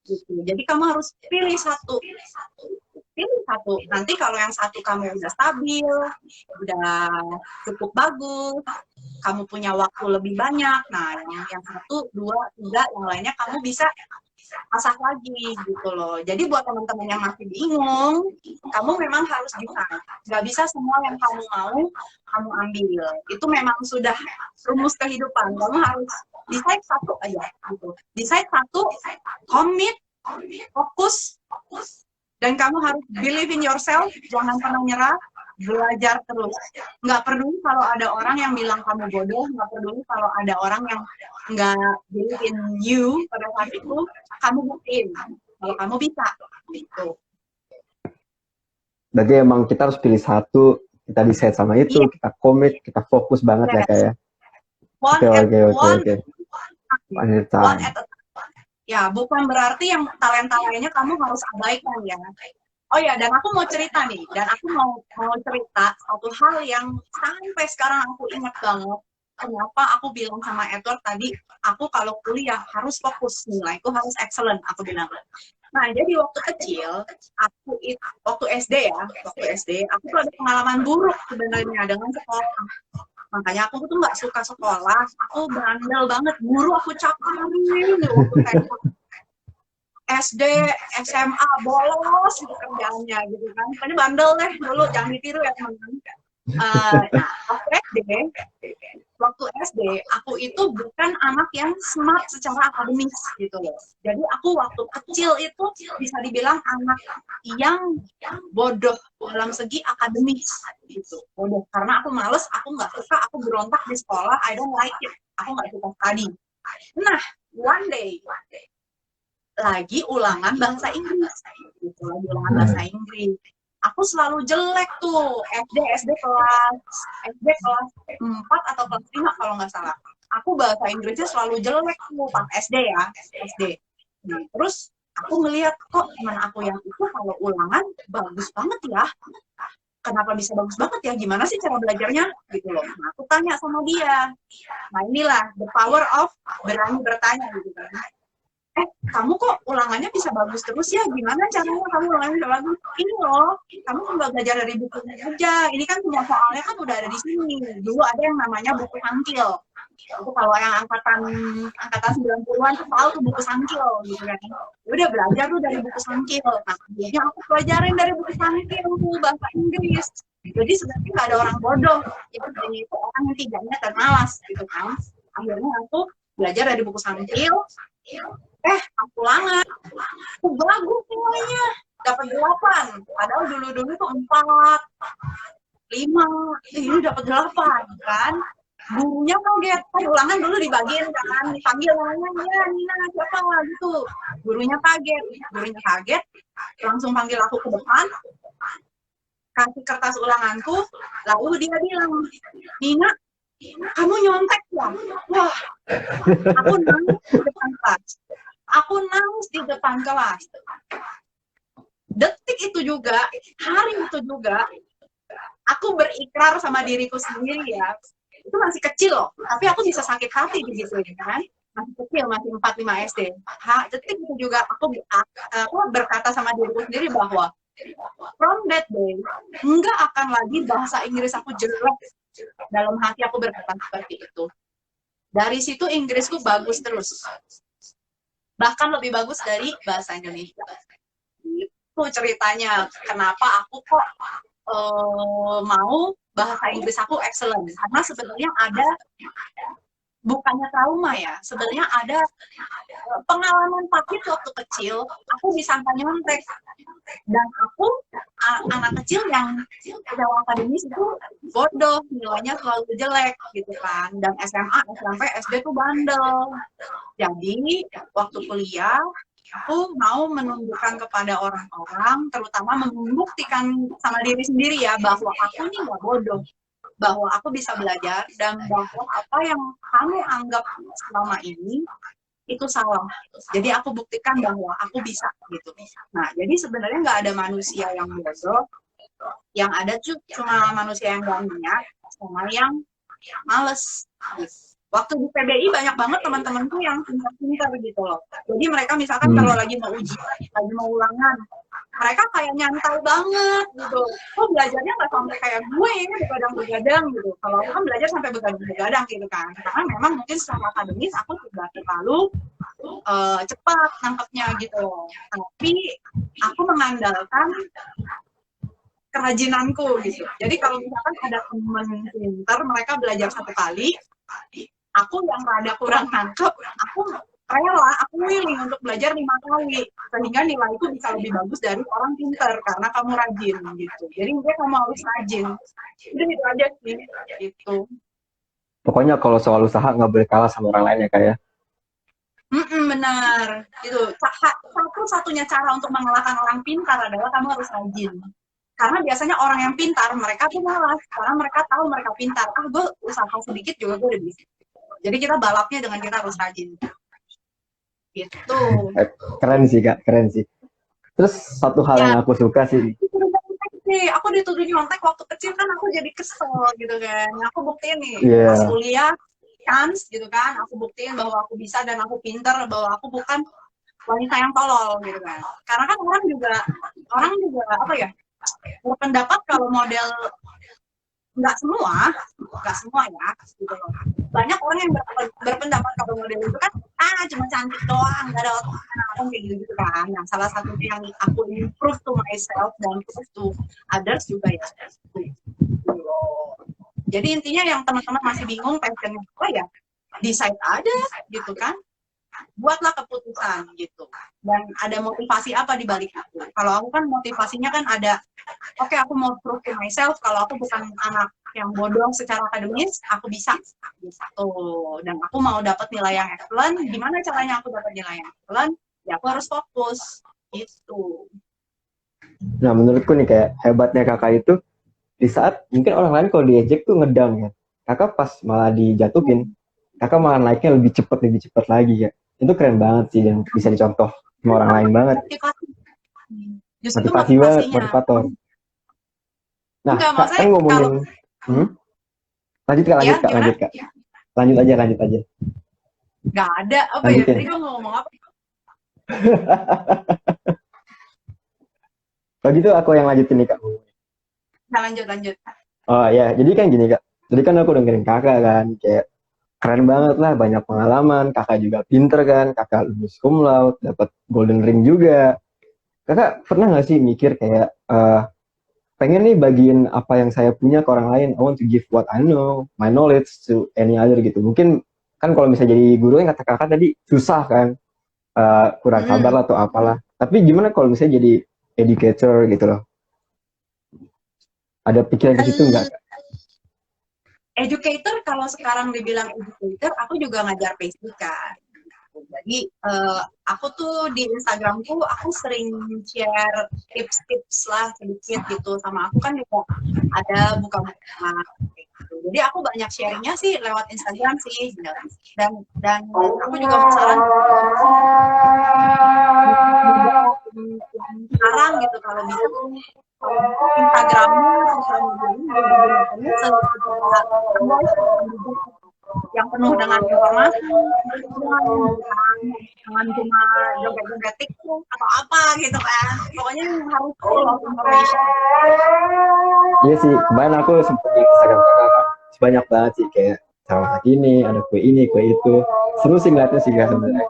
Gitu. Jadi kamu harus pilih satu. Nanti kalau yang satu kamu udah stabil, udah cukup bagus, kamu punya waktu lebih banyak, nah yang 1, 2, 3, yang lainnya kamu bisa asah lagi gitu loh. Jadi buat teman-teman yang masih bingung, kamu memang harus decide. Nggak bisa semua yang kamu mau, kamu ambil. Itu memang sudah rumus kehidupan. Kamu harus decide satu aja gitu. Decide satu, commit, fokus, dan kamu harus believe in yourself, jangan pernah nyerah, belajar terus. Nggak peduli kalau ada orang yang bilang kamu bodoh, nggak peduli kalau ada orang yang nggak believe in you pada saat itu, kamu buktiin kalau kamu bisa. Gitu. Berarti emang kita harus pilih satu, kita decide sama itu, kita komit, kita fokus banget ya kayak. Oke. One at a time. Ya, bukan berarti yang talenta lainnya kamu harus abaikan ya. Oh ya, dan aku mau cerita nih, dan aku mau cerita satu hal yang sampai sekarang aku ingat banget. Kenapa aku bilang sama Edward tadi, aku kalau kuliah harus fokus, nilaiku harus excellent, aku bilang. Nah, jadi waktu kecil, waktu SD, aku tuh ada pengalaman buruk sebenarnya dengan sekolah. Makanya aku tuh nggak suka sekolah, aku bandel banget, guru aku caparin waktu SD, SMA, bolos gitu kerjaannya gitu kan. Pokoknya bandel deh dulu, jangan ditiru ya teman-teman. Nah, waktu SD, aku itu bukan anak yang smart secara akademis gitu loh. Jadi aku waktu kecil itu bisa dibilang anak yang bodoh dalam segi akademis gitu. Bodoh karena aku males, aku nggak suka, aku berontak di sekolah, I don't like it, aku nggak suka study. Nah, one day lagi ulangan bahasa Inggris gitu, lagi ulangan bahasa Inggris. Aku selalu jelek tuh, SD kelas 4 atau kelas 5 kalau nggak salah. Aku bahasa Inggrisnya selalu jelek tuh pas SD ya, SD. Nah, terus aku ngelihat kok teman aku yang itu kalau ulangan bagus banget ya. Kenapa bisa bagus banget ya? Gimana sih cara belajarnya? Gitu loh. Nah, aku tanya sama dia. Nah, inilah the power of berani bertanya gitu kan. Kamu kok ulangannya bisa bagus terus ya? Gimana caranya kamu ulangannya bisa bagus? Ini loh, kamu nggak belajar dari buku aja. Ini kan semua soalnya kan udah ada di sini. Dulu ada yang namanya buku Sankil. Itu kalau yang angkatan 90-an tuh tahu tuh buku Sankil gitu kan. Udah belajar tuh dari buku Sankil. Nah, akhirnya aku pelajarin dari buku Sankil tuh bahasa Inggris. Jadi sebenarnya nggak ada orang bodoh. Itu orang yang tidak ingat dan malas gitu kan. Akhirnya aku belajar dari buku Sankil. Aku ulangan, aku bagus semuanya. dapat 8. Padahal dulu-dulu tuh 4, 5, ini dapat 8 kan. Gurunya kaget, kan ulangan dulu dibagiin kan, dipanggil namanya, ya Nina siapa gitu. Gurunya kaget, langsung panggil aku ke depan, kasih kertas ulanganku, lalu dia bilang, Nina, kamu nyontek ya? Wah, aku nangis di depan kelas. Detik itu juga, hari itu juga, aku berikrar sama diriku sendiri ya. Itu masih kecil loh, tapi aku bisa sakit hati begitu kan. Masih kecil, masih 4-5 SD. Detik itu juga aku berkata sama diriku sendiri bahwa from that day, nggak akan lagi bahasa Inggris aku jelek. Dalam hati aku berkata seperti itu. Dari situ Inggrisku bagus terus. Bahkan lebih bagus dari bahasa Indonesia. Itu ceritanya kenapa aku kok mau bahasa Inggris aku excellent. Karena sebenarnya ada, bukannya trauma ya, sebenarnya ada pengalaman pahit waktu kecil, aku disangka nyontek. Dan aku anak kecil yang secara akademis itu bodoh, nilainya selalu jelek gitu kan. Dan SMA, SMP, SD tuh bandel. Jadi waktu kuliah aku mau menunjukkan kepada orang-orang, terutama membuktikan sama diri sendiri ya, bahwa aku ini nggak bodoh, bahwa aku bisa belajar, dan bahwa apa yang kamu anggap selama ini itu salah. Jadi aku buktikan bahwa aku bisa gitu. Nah, jadi sebenarnya nggak ada manusia yang bodoh, yang ada cuma manusia yang gak niat sama yang males. Waktu di PBI banyak banget teman-temanku yang pintar-pintar gitu loh. Jadi mereka misalkan kalau lagi mau ujian, lagi mau ulangan, mereka kayak nyantai banget gitu. Kok belajarnya nggak sampai kayak gue ya, begadang-begadang gitu. Kalau aku kan belajar sampai begadang-begadang gitu kan. Karena memang mungkin secara akademis aku tidak terlalu cepat nangkepnya gitu loh. Tapi aku mengandalkan kerajinanku gitu. Jadi kalau misalkan ada teman pintar, mereka belajar 1 kali, aku yang rada kurang nangkep, aku rela, aku willing untuk belajar 5 kali, sehingga nilaiku bisa lebih bagus dari orang pintar, karena kamu rajin gitu. Jadi mungkin kamu harus rajin. Udah itu aja sih, gitu. Pokoknya kalau soal usaha nggak boleh kalah sama orang lain ya kayak. Benar. Itu satu-satunya cara untuk mengalahkan orang pintar adalah kamu harus rajin. Karena biasanya orang yang pintar, mereka tuh malas, karena mereka tahu mereka pintar. Gue usaha sedikit juga gue udah bisa. Jadi kita balapnya dengan kita harus rajin. Gitu. Keren sih Kak, keren sih. Terus satu hal yang aku suka sih. Aku dituduh nyontek waktu kecil kan, aku jadi kesel gitu kan. Aku buktiin nih, pas kuliah, chance gitu kan, aku buktiin bahwa aku bisa dan aku pintar, bahwa aku bukan wanita yang tolol gitu kan. Karena kan orang juga apa ya, berpendapat kalau model, nggak semua ya gitu loh. Banyak orang yang berpendapat kalau model itu kan cuma cantik doang, nggak ada otak kayak gitu kan. Nah, salah satu yang aku improve to myself dan prove to others juga ya. Jadi intinya yang teman-teman masih bingung passionnya apa ya, decide aja gitu kan, buatlah keputusan gitu. Dan ada motivasi apa di balik itu. Kalau aku kan motivasinya kan ada, oke, aku mau prove to myself kalau aku bukan anak yang bodoh secara akademis, aku bisa gitu. Dan aku mau dapat nilai yang excellent. Gimana caranya aku dapat nilai yang excellent? Ya aku harus fokus gitu. Nah, menurutku nih kayak hebatnya kakak itu, di saat mungkin orang lain kalau diejek tuh ngedang ya, kakak pas malah dijatuhin, kakak malah naiknya lebih cepat lagi ya. Itu keren banget sih, dan bisa dicontoh sama orang lain banget. Motivasi banget, motivator. Nah, Kak, kan ngomongin lanjut kak. Lanjut aja. Gak ada apa ya, tadi gue ngomong apa? Kalau gitu aku yang lanjutin nih Kak. Nah, lanjut. Oh ya, jadi kan gini Kak. Jadi kan aku dengerin kakak kan, kayak keren banget lah, banyak pengalaman. Kakak juga pinter kan, kakak lulus cum laude, dapat golden ring juga. Kakak pernah nggak sih mikir kayak pengen nih bagiin apa yang saya punya ke orang lain? I want to give what I know, my knowledge to any other gitu. Mungkin kan kalau misalnya jadi guru yang kata kakak tadi susah kan, kurang sabar lah atau apalah. Tapi gimana kalau misalnya jadi educator gitu loh. Ada pikiran ke situ nggak? Kak? Educator, kalau sekarang dibilang educator, aku juga ngajar pastry kan. Jadi aku tuh di Instagramku aku sering share tips-tips lah sedikit gitu, sama aku kan juga ada buka-buka gitu. Jadi aku banyak sharingnya sih lewat Instagram sih, dan aku juga bersaran sekarang gitu kalau bisa Instagramnya sosial media ini digunakannya secara luas yang penuh dengan informasi, jangan cuma joget-joget TikTok atau apa gitu kan. Pokoknya harus full of information. Iya sih, kemarin aku sempet di Instagram kakak kan, banyak banget sih kayak cara masak ini, kue itu. Seru sih ngeliatnya sih kak sebenarnya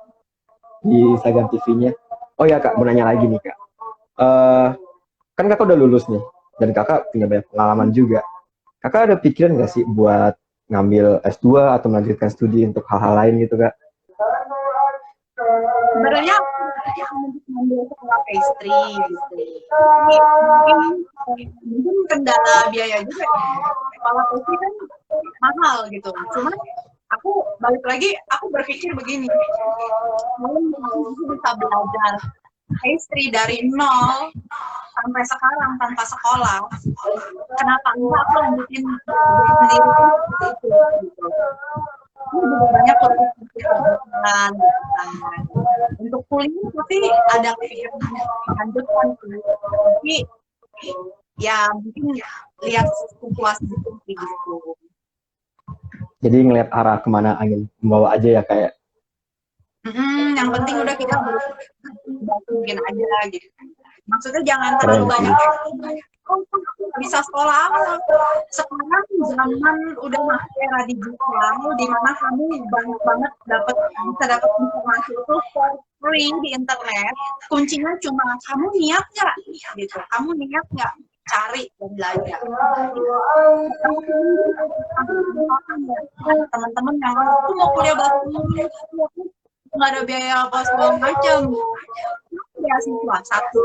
di Instagram TV-nya. Oh ya kak, mau nanya lagi nih kak. Eh kan kakak udah lulus nih, dan kakak punya banyak pengalaman juga. Kakak ada pikiran nggak sih buat ngambil S2 atau melanjutkan studi untuk hal-hal lain gitu kak? Sebenarnya ngambil sekolah pastry gitu. Mungkin kendala biaya juga. Sekolah pastry kan mahal gitu. Cuman aku balik lagi, aku berpikir begini, kalau aku bisa belajar pastry dari nol sampai sekarang tanpa sekolah, kenapa enggak aku lanjutin sendiri gitu. Ini juga banyak kebutuhan untuk kuliah, tapi ada kepikiran lanjutkan sih. Tapi ya mungkin lihat situasi gitu. Jadi ngeliat arah kemana angin membawa aja ya kayak. Yang penting udah kita mungkin aja gitu. Maksudnya jangan terlalu Keren banyak sih. bisa sekolah apa. Sekarang zaman udah masuk era digital di mana kamu banyak banget bisa dapat informasi itu for free di internet. Kuncinya cuma kamu niat nggak gitu. Kamu niat nggak cari dan belajar. Teman-teman yang aku mau kuliah bahasa Inggris, nggak ada biaya apa segala macam, beasiswa satu.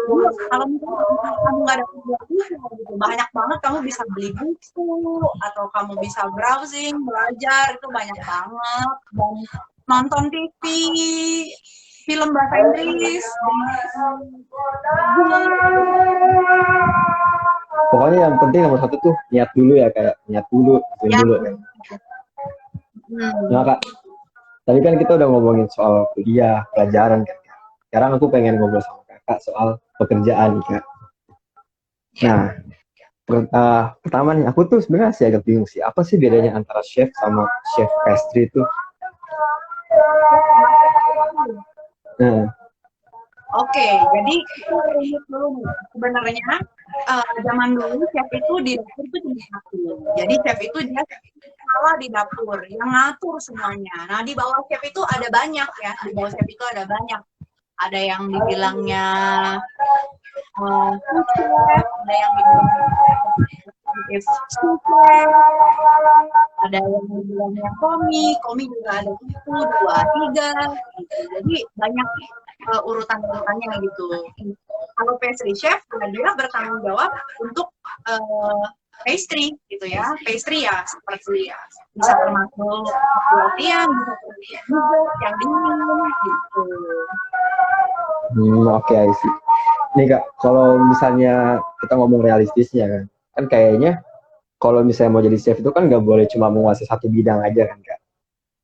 Kalau misalnya kamu nggak ada beasiswa gitu, banyak banget kamu bisa beli buku atau kamu bisa browsing belajar, itu banyak banget. Dan nonton TV, film bahasa Inggris, Pokoknya yang penting nomor satu tuh niat dulu ya kayak niat dulu, ya. dulu ya. Nah kak, tadi kan kita udah ngomongin soal kuliah, pelajaran kan. Sekarang aku pengen ngobrol sama kakak soal pekerjaan nih kak. Nah, pertama nih, aku tuh sebenarnya sih agak bingung sih, apa sih bedanya antara chef sama chef pastry itu? Nah, Oke, jadi kita runut dulu nih. Sebenarnya zaman dulu chef itu di dapur itu cuma satu. Jadi chef itu dia kepala di dapur yang ngatur semuanya. Nah, di bawah chef itu ada banyak ya. Di bawah chef itu ada banyak. Ada yang dibilangnya food chef, ada yang dibilangnya chef, ada yang dibilangnya komi juga ada 1, 2, 3 gitu. Jadi banyak urutan-urutannya gitu. Kalau pastry chef, dia bertanggung jawab untuk pastry gitu ya. Pastry ya seperti bisa termasuk latihan, bisa termasuk yang dingin gitu. Oke, I see. Nih kak, kalau misalnya kita ngomong realistisnya kan kayaknya kalau misalnya mau jadi chef itu kan nggak boleh cuma menguasai satu bidang aja kan kak.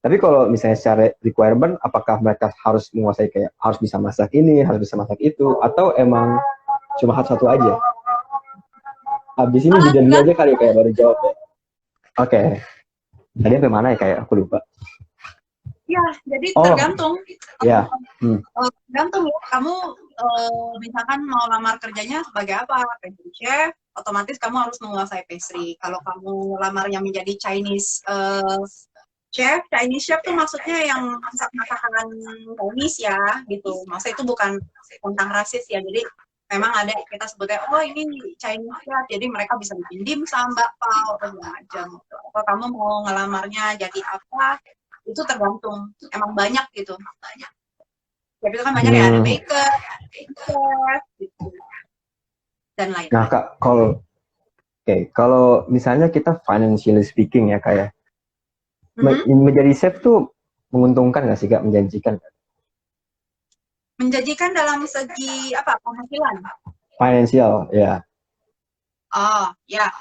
Tapi kalau misalnya secara requirement, apakah mereka harus menguasai kayak harus bisa masak ini, harus bisa masak itu, atau emang cuma satu aja? Habis ini jeda dulu aja kali kayak baru jawab ya. Oke. Tadi sampai mana ya kayak aku lupa. Ya, jadi tergantung. Ya. Tergantung ya. Kamu misalkan mau lamar kerjanya sebagai apa? Pastry chef, otomatis kamu harus menguasai pastry. Kalau kamu lamarnya menjadi Chinese chef, Chinese chef tuh maksudnya yang masak-masakan Chinese ya, gitu. Maksudnya itu bukan tentang rasis ya. Jadi memang ada kita sebutnya, oh ini Chinese chef, jadi mereka bisa bikin dimsum, bakpao, segala macam. Atau kamu mau ngelamarnya jadi apa? Itu tergantung. Emang banyak gitu. Banyak. Jadi itu kan banyak ya, ada baker, chef, gitu. dan Nah, lain-lain. Kak, kalau misalnya kita financially speaking ya, kayak Mhm. menjadi chef tuh menguntungkan nggak sih, Kak? Menjanjikan? Menjanjikan dalam segi apa? Penghasilan. Financial, ya. Oh, ya.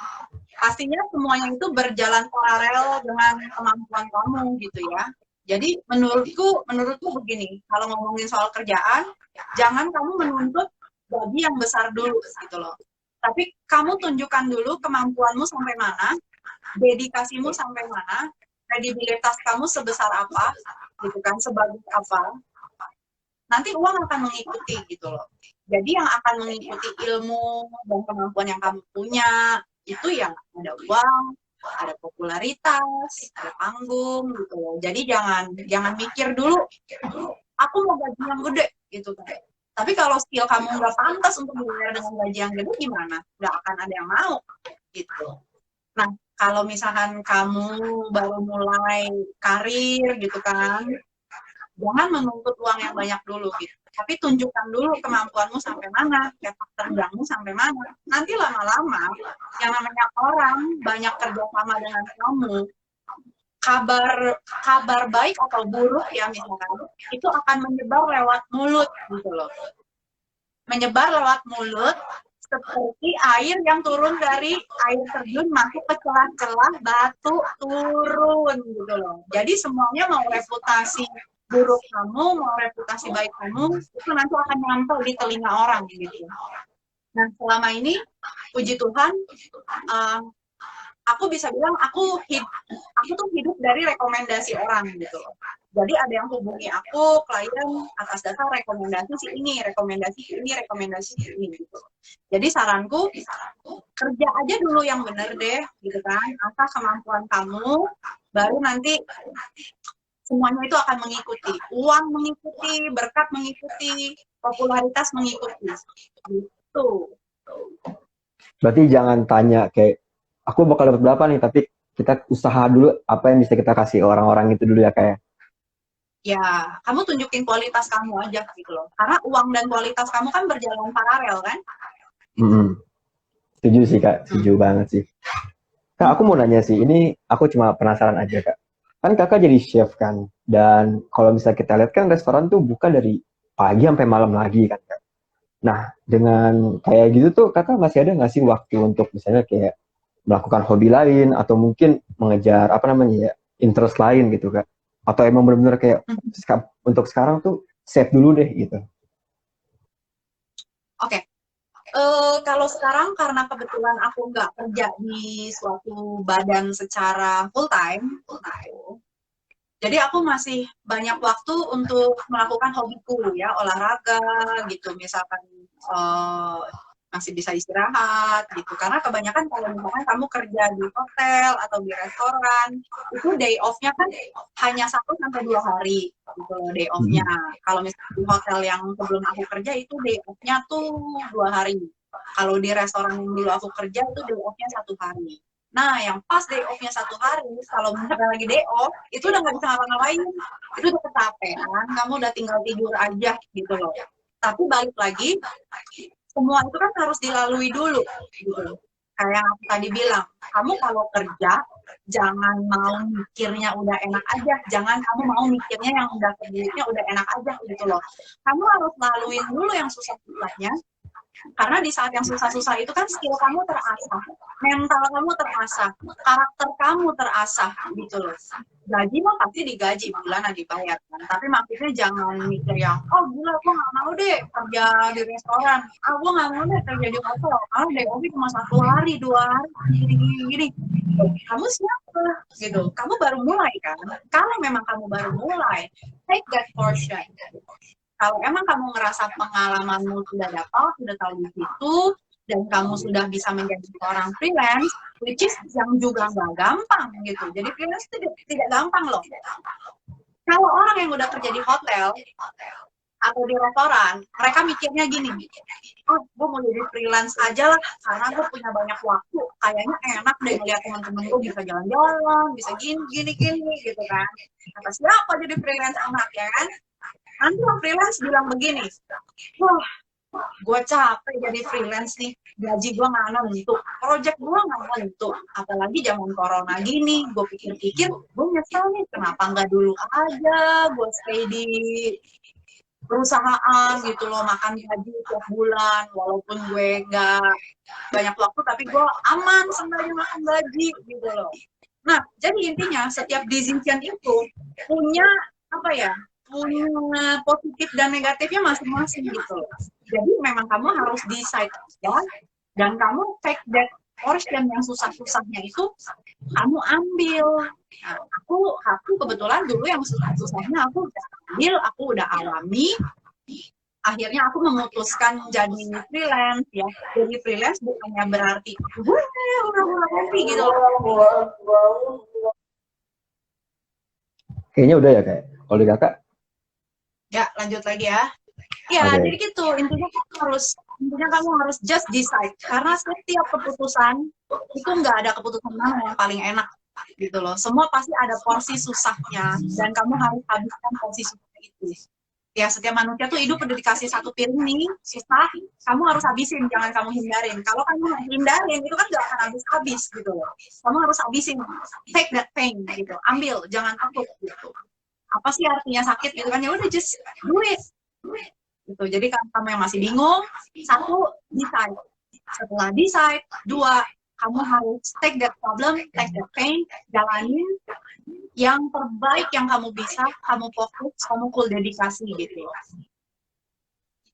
Pastinya semuanya itu berjalan paralel dengan kemampuan kamu gitu ya. Jadi menurutku begini, kalau ngomongin soal kerjaan, jangan kamu menuntut gaji yang besar dulu gitu loh. Tapi kamu tunjukkan dulu kemampuanmu sampai mana, dedikasimu sampai mana, kredibilitas kamu sebesar apa, gitu kan, sebagus apa. Nanti uang akan mengikuti gitu loh. Jadi yang akan mengikuti ilmu dan kemampuan yang kamu punya itu yang ada uang, ada popularitas, ada panggung gitu loh. Jadi jangan jangan mikir dulu aku mau gaji yang gede gitu kan. Tapi kalau skill kamu nggak pantas untuk dibayar dengan gaji yang gede gimana? Nggak akan ada yang mau gitu. Nah, kalau misalkan kamu baru mulai karir gitu kan, jangan menuntut uang yang banyak dulu gitu. Tapi tunjukkan dulu kemampuanmu sampai mana, sepak terjangmu sampai mana. Nanti lama-lama yang namanya orang banyak kerjasama dengan kamu, kabar kabar baik atau buruk ya misalkan, itu akan menyebar lewat mulut gitu loh. Menyebar lewat mulut seperti air yang turun dari air terjun masuk ke celah-celah batu turun gitu loh. Jadi semuanya mau reputasi buruk kamu, mau reputasi baik kamu, itu nanti akan nyampe di telinga orang gitu. Nah selama ini, puji Tuhan, uh, aku bisa bilang aku tuh hidup dari rekomendasi orang gitu loh. Jadi ada yang hubungi aku klien atas dasar rekomendasi si ini, rekomendasi si ini, rekomendasi si ini gitu. Jadi saranku kerja aja dulu yang bener deh gitu kan. Asal kemampuan kamu, baru nanti semuanya itu akan mengikuti. Uang mengikuti, berkat mengikuti, popularitas mengikuti. Gitu. Berarti jangan tanya kayak, aku bakal dapat berapa nih, tapi kita usaha dulu apa yang bisa kita kasih orang-orang itu dulu ya, kayak. Ya, kamu tunjukin kualitas kamu aja gitu loh. Karena uang dan kualitas kamu kan berjalan paralel kan? Setuju sih, Kak. Setuju banget sih. Kak, aku mau nanya sih, ini aku cuma penasaran aja, Kak. Kan Kakak jadi chef kan, dan kalau bisa kita lihat kan restoran tuh buka dari pagi sampai malam lagi kan, Kak. Nah, dengan kayak gitu tuh Kakak masih ada nggak sih waktu untuk misalnya kayak melakukan hobi lain atau mungkin mengejar apa namanya ya, interest lain gitu, Kak? Atau emang benar-benar kayak untuk sekarang tuh save dulu deh gitu. Oke. Kalau sekarang karena kebetulan aku nggak kerja di suatu badan secara full time, gitu. Jadi aku masih banyak waktu untuk melakukan hobiku ya, olahraga gitu, misalkan uh, masih bisa istirahat gitu. Karena kebanyakan kalau misalkan kamu kerja di hotel atau di restoran, itu day off-nya kan hanya 1 sampai 2 hari gitu day off-nya. Kalau misalkan di hotel yang sebelum aku kerja itu day off-nya tuh 2 hari. Kalau di restoran yang dulu aku kerja itu day off-nya 1 hari. Nah, yang pas day off-nya 1 hari, kalau misalnya lagi day off, itu udah nggak bisa ngapa-ngapain. Itu udah kecapean, kamu udah tinggal tidur aja gitu loh. Tapi balik lagi, semua itu kan harus dilalui dulu. Gitu. Kayak yang aku tadi bilang, kamu kalau kerja, jangan mau mikirnya udah enak aja. Jangan kamu mau mikirnya yang udah duitnya udah enak aja gitu loh. Kamu harus laluin dulu yang susah-susahnya, karena di saat yang susah-susah itu kan skill kamu terasah, mental kamu terasah, karakter kamu terasah gitu loh. Gaji mah pasti digaji, bulanan dibayar kan. Tapi maksudnya jangan mikir yang, oh gila gue gak mau deh kerja di restoran, ah gue gak mau deh kerja di hotel, karena day off cuma 1 hari, 2 hari, gini-gini. Kamu siapa? Gitu. Kamu baru mulai kan? Kalau memang kamu baru mulai, take that portion. Kalau emang kamu ngerasa pengalamanmu sudah dapat, sudah tahu di situ, dan kamu sudah bisa menjadi seorang freelance, which is yang juga nggak gampang gitu. Jadi freelance itu tidak gampang loh. Kalau orang yang udah kerja di hotel atau di restoran, mereka mikirnya gini, oh gue mau jadi freelance aja lah, karena gue punya banyak waktu, kayaknya enak deh ngeliat teman-teman gue bisa jalan-jalan, bisa gini gitu kan. Kata siapa jadi freelance enak ya kan? Nanti freelance bilang begini, wah gue capek jadi freelance nih, gaji gue nggak nentu, project gue nggak nentu, apalagi zaman corona gini. Gue pikir-pikir, gue nyesel nih, kenapa nggak dulu aja gue stay di perusahaan gitu loh, makan gaji tiap bulan, walaupun gue nggak banyak waktu, tapi gue aman sembari makan gaji gitu loh. Nah, jadi intinya setiap decision itu punya apa ya, punya positif dan negatifnya masing-masing gitu loh. Jadi memang kamu harus decide ya, dan kamu take that portion yang susah-susahnya itu kamu ambil. Nah, aku kebetulan dulu yang susah-susahnya aku udah ambil, aku udah alami. Akhirnya aku memutuskan jadi freelance ya. Jadi freelance bukannya berarti gue udah happy gitu loh. Kayaknya udah ya kayak. Kalau di kakak, Ya, lanjut lagi ya. Ya, oke. jadi gitu. Intinya kamu harus just decide. Karena setiap keputusan itu nggak ada keputusan mana yang paling enak gitu loh. Semua pasti ada porsi susahnya dan kamu harus habiskan porsi susah itu. Ya, setiap manusia tuh hidup udah dikasih satu piring nih, susah, kamu harus habisin, jangan kamu hindarin. Kalau kamu hindarin, itu kan gak akan habis-habis gitu loh. Kamu harus habisin, take that pain gitu, ambil, jangan takut gitu. Apa sih artinya sakit gitu kan, ya udah just do it gitu. Jadi kalau kamu yang masih bingung, satu, decide. Setelah decide, dua, kamu harus take that problem, take that pain, jalanin yang terbaik yang kamu bisa, kamu fokus, kamu full dedikasi gitu.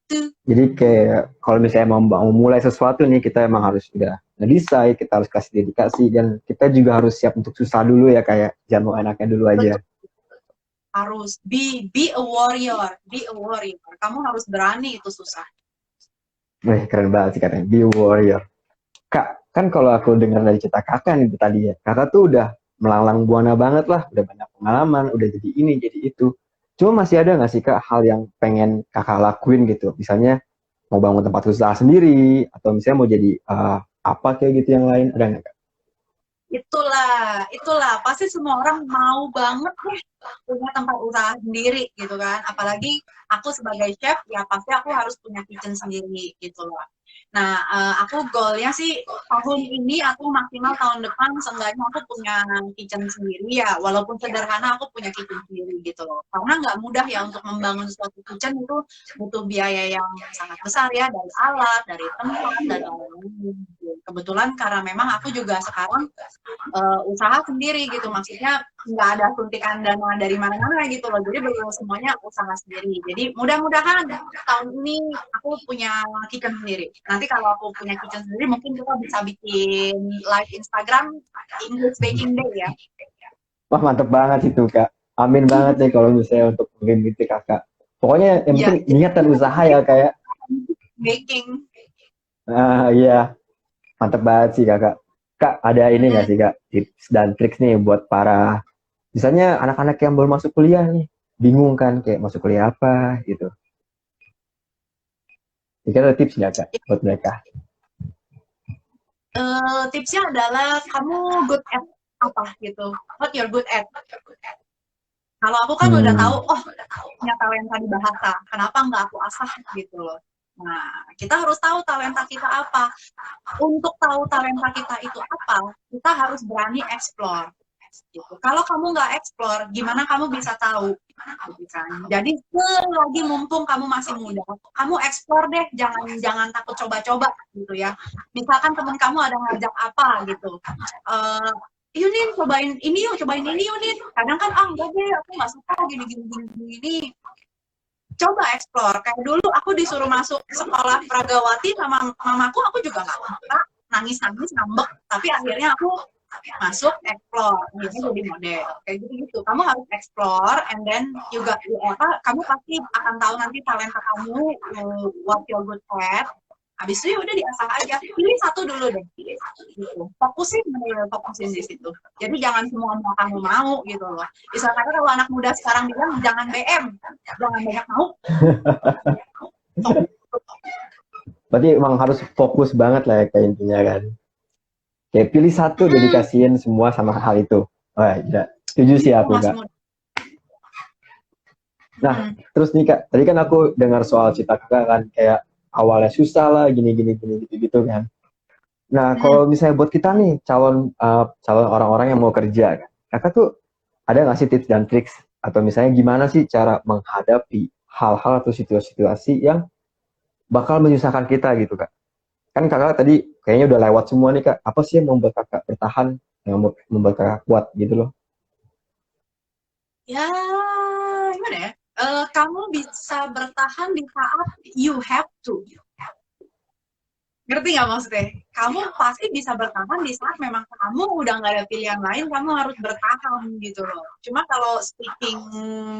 Itu. Jadi kayak kalau misalnya mau mulai sesuatu nih, kita emang harus udah ngedesain, kita harus kasih dedikasi, dan kita juga harus siap untuk susah dulu ya, kayak jangan mau enaknya dulu aja. Betul. Harus be a warrior, be a warrior. Kamu harus berani, itu susah. Wih, keren banget sih katanya, be a warrior. Kak, kan kalau aku dengar dari cerita kakak nih tadi ya, kakak tuh udah melanglang buana banget lah, udah banyak pengalaman, udah jadi ini, jadi itu. Cuma masih ada nggak sih kak hal yang pengen kakak lakuin gitu? Misalnya mau bangun tempat usaha sendiri, atau misalnya mau jadi apa kayak gitu yang lain, ada nggak kak? Itulah. Pasti semua orang mau banget deh punya tempat usaha sendiri gitu kan. Apalagi aku sebagai chef, ya pasti aku harus punya kitchen sendiri gitu loh. Nah, aku goalnya sih tahun ini, aku maksimal tahun depan seenggaknya aku punya kitchen sendiri ya. Walaupun sederhana, aku punya kitchen sendiri gitu loh. Karena nggak mudah ya untuk membangun suatu kitchen, itu butuh biaya yang sangat besar ya, dari alat, dari tempat, dan lain-lain. Kebetulan karena memang aku juga sekarang usaha sendiri gitu, maksudnya nggak ada suntikan dana dari mana-mana gitu loh, jadi benar semuanya usaha sendiri. Jadi mudah-mudahan tahun ini aku punya kitchen sendiri. Nanti kalau aku punya kitchen sendiri, mungkin kita bisa bikin live Instagram English Baking Day ya. Wah mantep banget itu kak. Amin banget nih kalau misalnya untuk mengikuti kakak. Pokoknya yang Ya, penting niat dan usaha ya kayak. baking. Nah iya, mantep banget sih kakak. Kak, ada ini nggak sih kak, tips dan trik nih buat para, misalnya anak-anak yang baru masuk kuliah nih, bingung kan kayak masuk kuliah apa gitu. Kira ada tips nggak kak buat mereka? Tipsnya adalah kamu good at apa gitu, what you're good at. Kalau aku kan udah tahu, punya talenta di bahasa, kenapa nggak aku asah gitu loh. Nah, kita harus tahu talenta kita apa. Untuk tahu talenta kita itu apa, kita harus berani explore. Gitu. Kalau kamu nggak explore, gimana kamu bisa tahu? Gitu kan. Jadi selagi mumpung kamu masih muda, kamu explore deh, jangan takut coba-coba gitu ya. Misalkan teman kamu ada ngajak apa gitu, Yunin cobain ini yuk, Yunin. Kadang kan enggak deh, aku nggak suka gini. Coba explore. Kayak dulu aku disuruh masuk sekolah Pragawati sama mamaku, aku juga nggak suka, nangis ngambek. Tapi akhirnya aku masuk, explore, akhirnya jadi model. Kayak gitu. Kamu harus explore, and then juga kamu pasti akan tahu nanti talenta kamu, what you're good at. Habis itu ya udah diasah aja. Pilih satu dulu deh. Gitu. Fokusin di situ. Jadi jangan semua kamu mau gitu loh. Misalnya kalau anak muda sekarang bilang jangan BM, jangan banyak mau. Berarti emang harus fokus banget lah ya kayak intinya kan. Kayak pilih satu, dedikasiin semua sama hal itu. Wah, ya. Setuju sih aku kak. Nah, terus nih kak, tadi kan aku dengar soal cita kakak kan, kayak awalnya susah lah, gini gitu kan. Nah, Hmm. kalau misalnya buat kita nih calon orang-orang yang mau kerja, kan, kakak tuh ada nggak sih tips dan triks atau misalnya gimana sih cara menghadapi hal-hal atau situasi-situasi yang bakal menyusahkan kita gitu kak? Kan kakak tadi kayaknya udah lewat semua nih kak. Apa sih yang membuat kakak bertahan, yang membuat kakak kuat gitu loh? Ya, gimana ya? Kamu bisa bertahan di saat you have to. Ngerti nggak maksudnya? Kamu pasti bisa bertahan di saat memang kamu udah nggak ada pilihan lain, kamu harus bertahan gitu loh. Cuma kalau speaking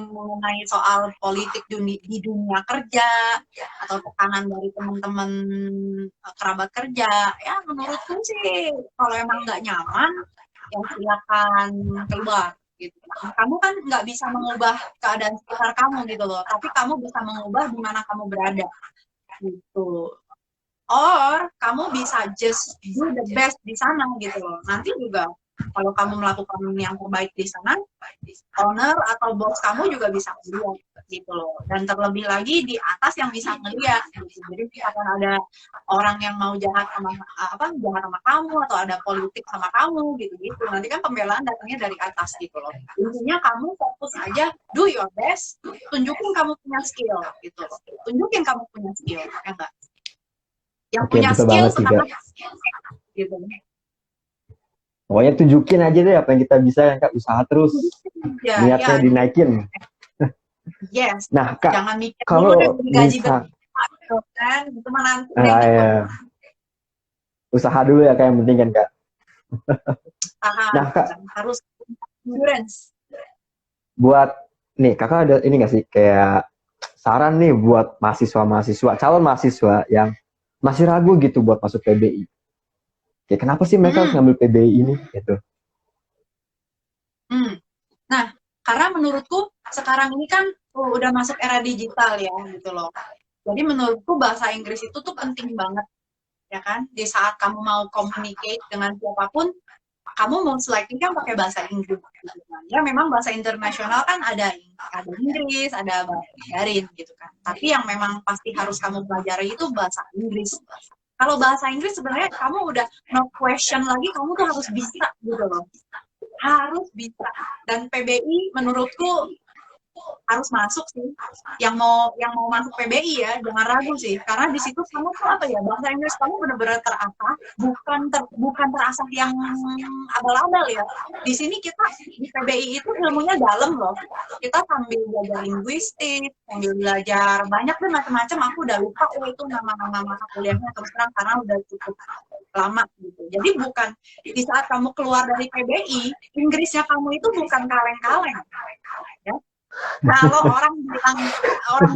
mengenai soal politik di dunia kerja atau tekanan dari teman-teman kerabat kerja, ya menurutku sih kalau emang nggak nyaman, ya silakan keluar gitu. Kamu kan nggak bisa mengubah keadaan sekitar kamu gitu loh, tapi kamu bisa mengubah di mana kamu berada gitu. Or kamu bisa just do the best di sana gitu loh. Nanti juga kalau kamu melakukan yang terbaik di sana, owner atau bos kamu juga bisa melihat gitu loh. Dan terlebih lagi di atas yang bisa melihat gitu. Jadi misalkan ada orang yang mau jahat sama kamu atau ada politik sama kamu gitu-gitu. Nanti kan pembelaan datangnya dari atas gitu loh. Intinya kamu fokus aja, do your best, tunjukin kamu punya skill gitu loh. Tunjukin kamu punya skill, ya enggak? Yang Oke, punya betul skill banget sih kak. sekarang gitu. Pokoknya tunjukin aja deh apa yang kita bisa ya kak, usaha terus, Ya, niatnya ya, dinaikin. yes. Nah kak, Jangan mikir dulu deh kalau gaji bisa, berapa gitu kan. Itu mah nanti deh gitu. ya, usaha dulu ya kak yang penting kan kak. Tahan, Nah kak, harus endurance. buat nih kakak ada ini nggak sih kayak saran nih buat mahasiswa-mahasiswa, calon mahasiswa yang masih ragu gitu buat masuk PBI. Kayak kenapa sih mereka harus Hmm, ngambil PBI ini gitu? hmm. Nah, karena menurutku sekarang ini kan udah masuk era digital ya gitu loh. Jadi menurutku bahasa Inggris itu tuh penting banget ya kan. Di saat kamu mau communicate dengan siapapun, kamu most likely kan pakai bahasa Inggris gitu kan. Ya memang bahasa internasional kan ada Inggris, ada bahasa Mandarin gitu kan. Tapi yang memang pasti harus kamu pelajari itu bahasa Inggris. Kalau bahasa Inggris sebenarnya kamu udah no question lagi, kamu tuh harus bisa gitu loh. Harus bisa. Dan PBI menurutku harus masuk sih. Yang mau masuk PBI ya, jangan ragu sih. Karena di situ kamu tuh apa ya, bahasa Inggris kamu benar-benar terasah, bukan terasah yang abal-abal ya. Di sini kita di PBI itu ilmunya dalam loh. Kita sambil belajar linguistik, sambil belajar banyak deh macam-macam. Aku udah lupa itu nama-nama mata kuliahnya terus terang karena udah cukup lama gitu. Jadi bukan di saat kamu keluar dari PBI, Inggrisnya kamu itu bukan kaleng-kaleng. Ya, kalau orang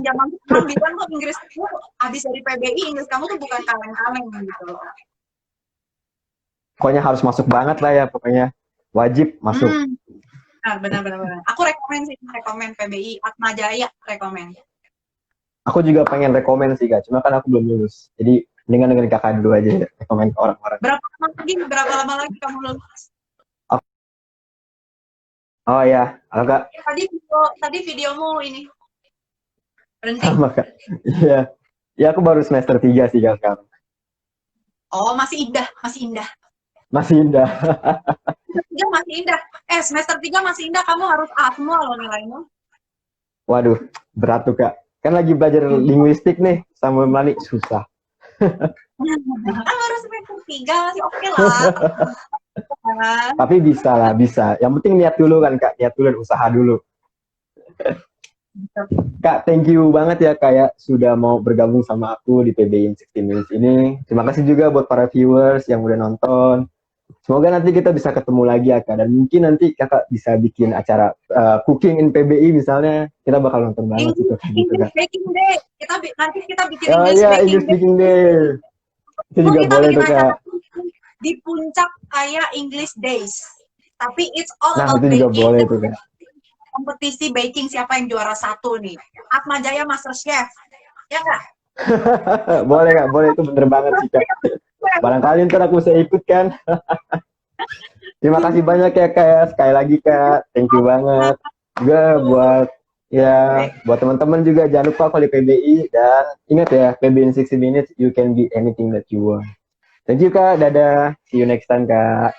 zaman sekarang bilang tuh Inggris itu habis dari PBI, Inggris kamu tuh bukan kaleng-kaleng gitu loh. Pokoknya harus masuk banget lah ya, pokoknya wajib masuk. Benar. Aku rekomen PBI Atma Jaya rekomen. Aku juga pengen rekomen sih kak, cuma kan aku belum lulus. Jadi dengan kakak dulu aja ya, rekomen ke orang-orang. Berapa lama lagi kamu lulus? Oh ya, halo kak. Tadi videomu ini berhenti. Sama kak. Iya. Ya aku baru semester 3 sih kak sekarang. Oh, masih indah. Masih indah. Semester 3 masih indah, kamu harus A semua loh nilaimu. Waduh, berat tuh kak. Kan lagi belajar linguistik nih, sama Melani susah. Kan baru semester 3 masih oke lah. Tapi bisa lah, bisa. Yang penting niat dulu kan kak, niat dulu dan usaha dulu. Kak, thank you banget ya kayak sudah mau bergabung sama aku di PBI in 60 Minutes ini. Terima kasih juga buat para viewers yang udah nonton. Semoga nanti kita bisa ketemu lagi ya kak. Dan mungkin nanti kakak bisa bikin acara cooking in PBI misalnya. Kita bakal nonton banget gitu, gitu kak. Baking Day. Nanti kita bikin English Baking Day. Itu juga kita boleh bikin tuh kak. Di puncak kayak English Days. Tapi it's all Nah, about itu juga baking. boleh tuh kak. Kompetisi baking siapa yang juara 1 nih? Atma Jaya Master Chef. Ya nggak? Boleh kak, boleh, itu bener banget sih kak. Barangkali ntar aku bisa ikut kan. Terima kasih banyak ya kak. Sekali lagi kak, thank you banget. Juga buat Ya, buat teman-teman juga jangan lupa kalau di PBI dan ingat ya, PBI in 60 minutes you can be anything that you want. Thank you Kak, dadah. See you next time Kak.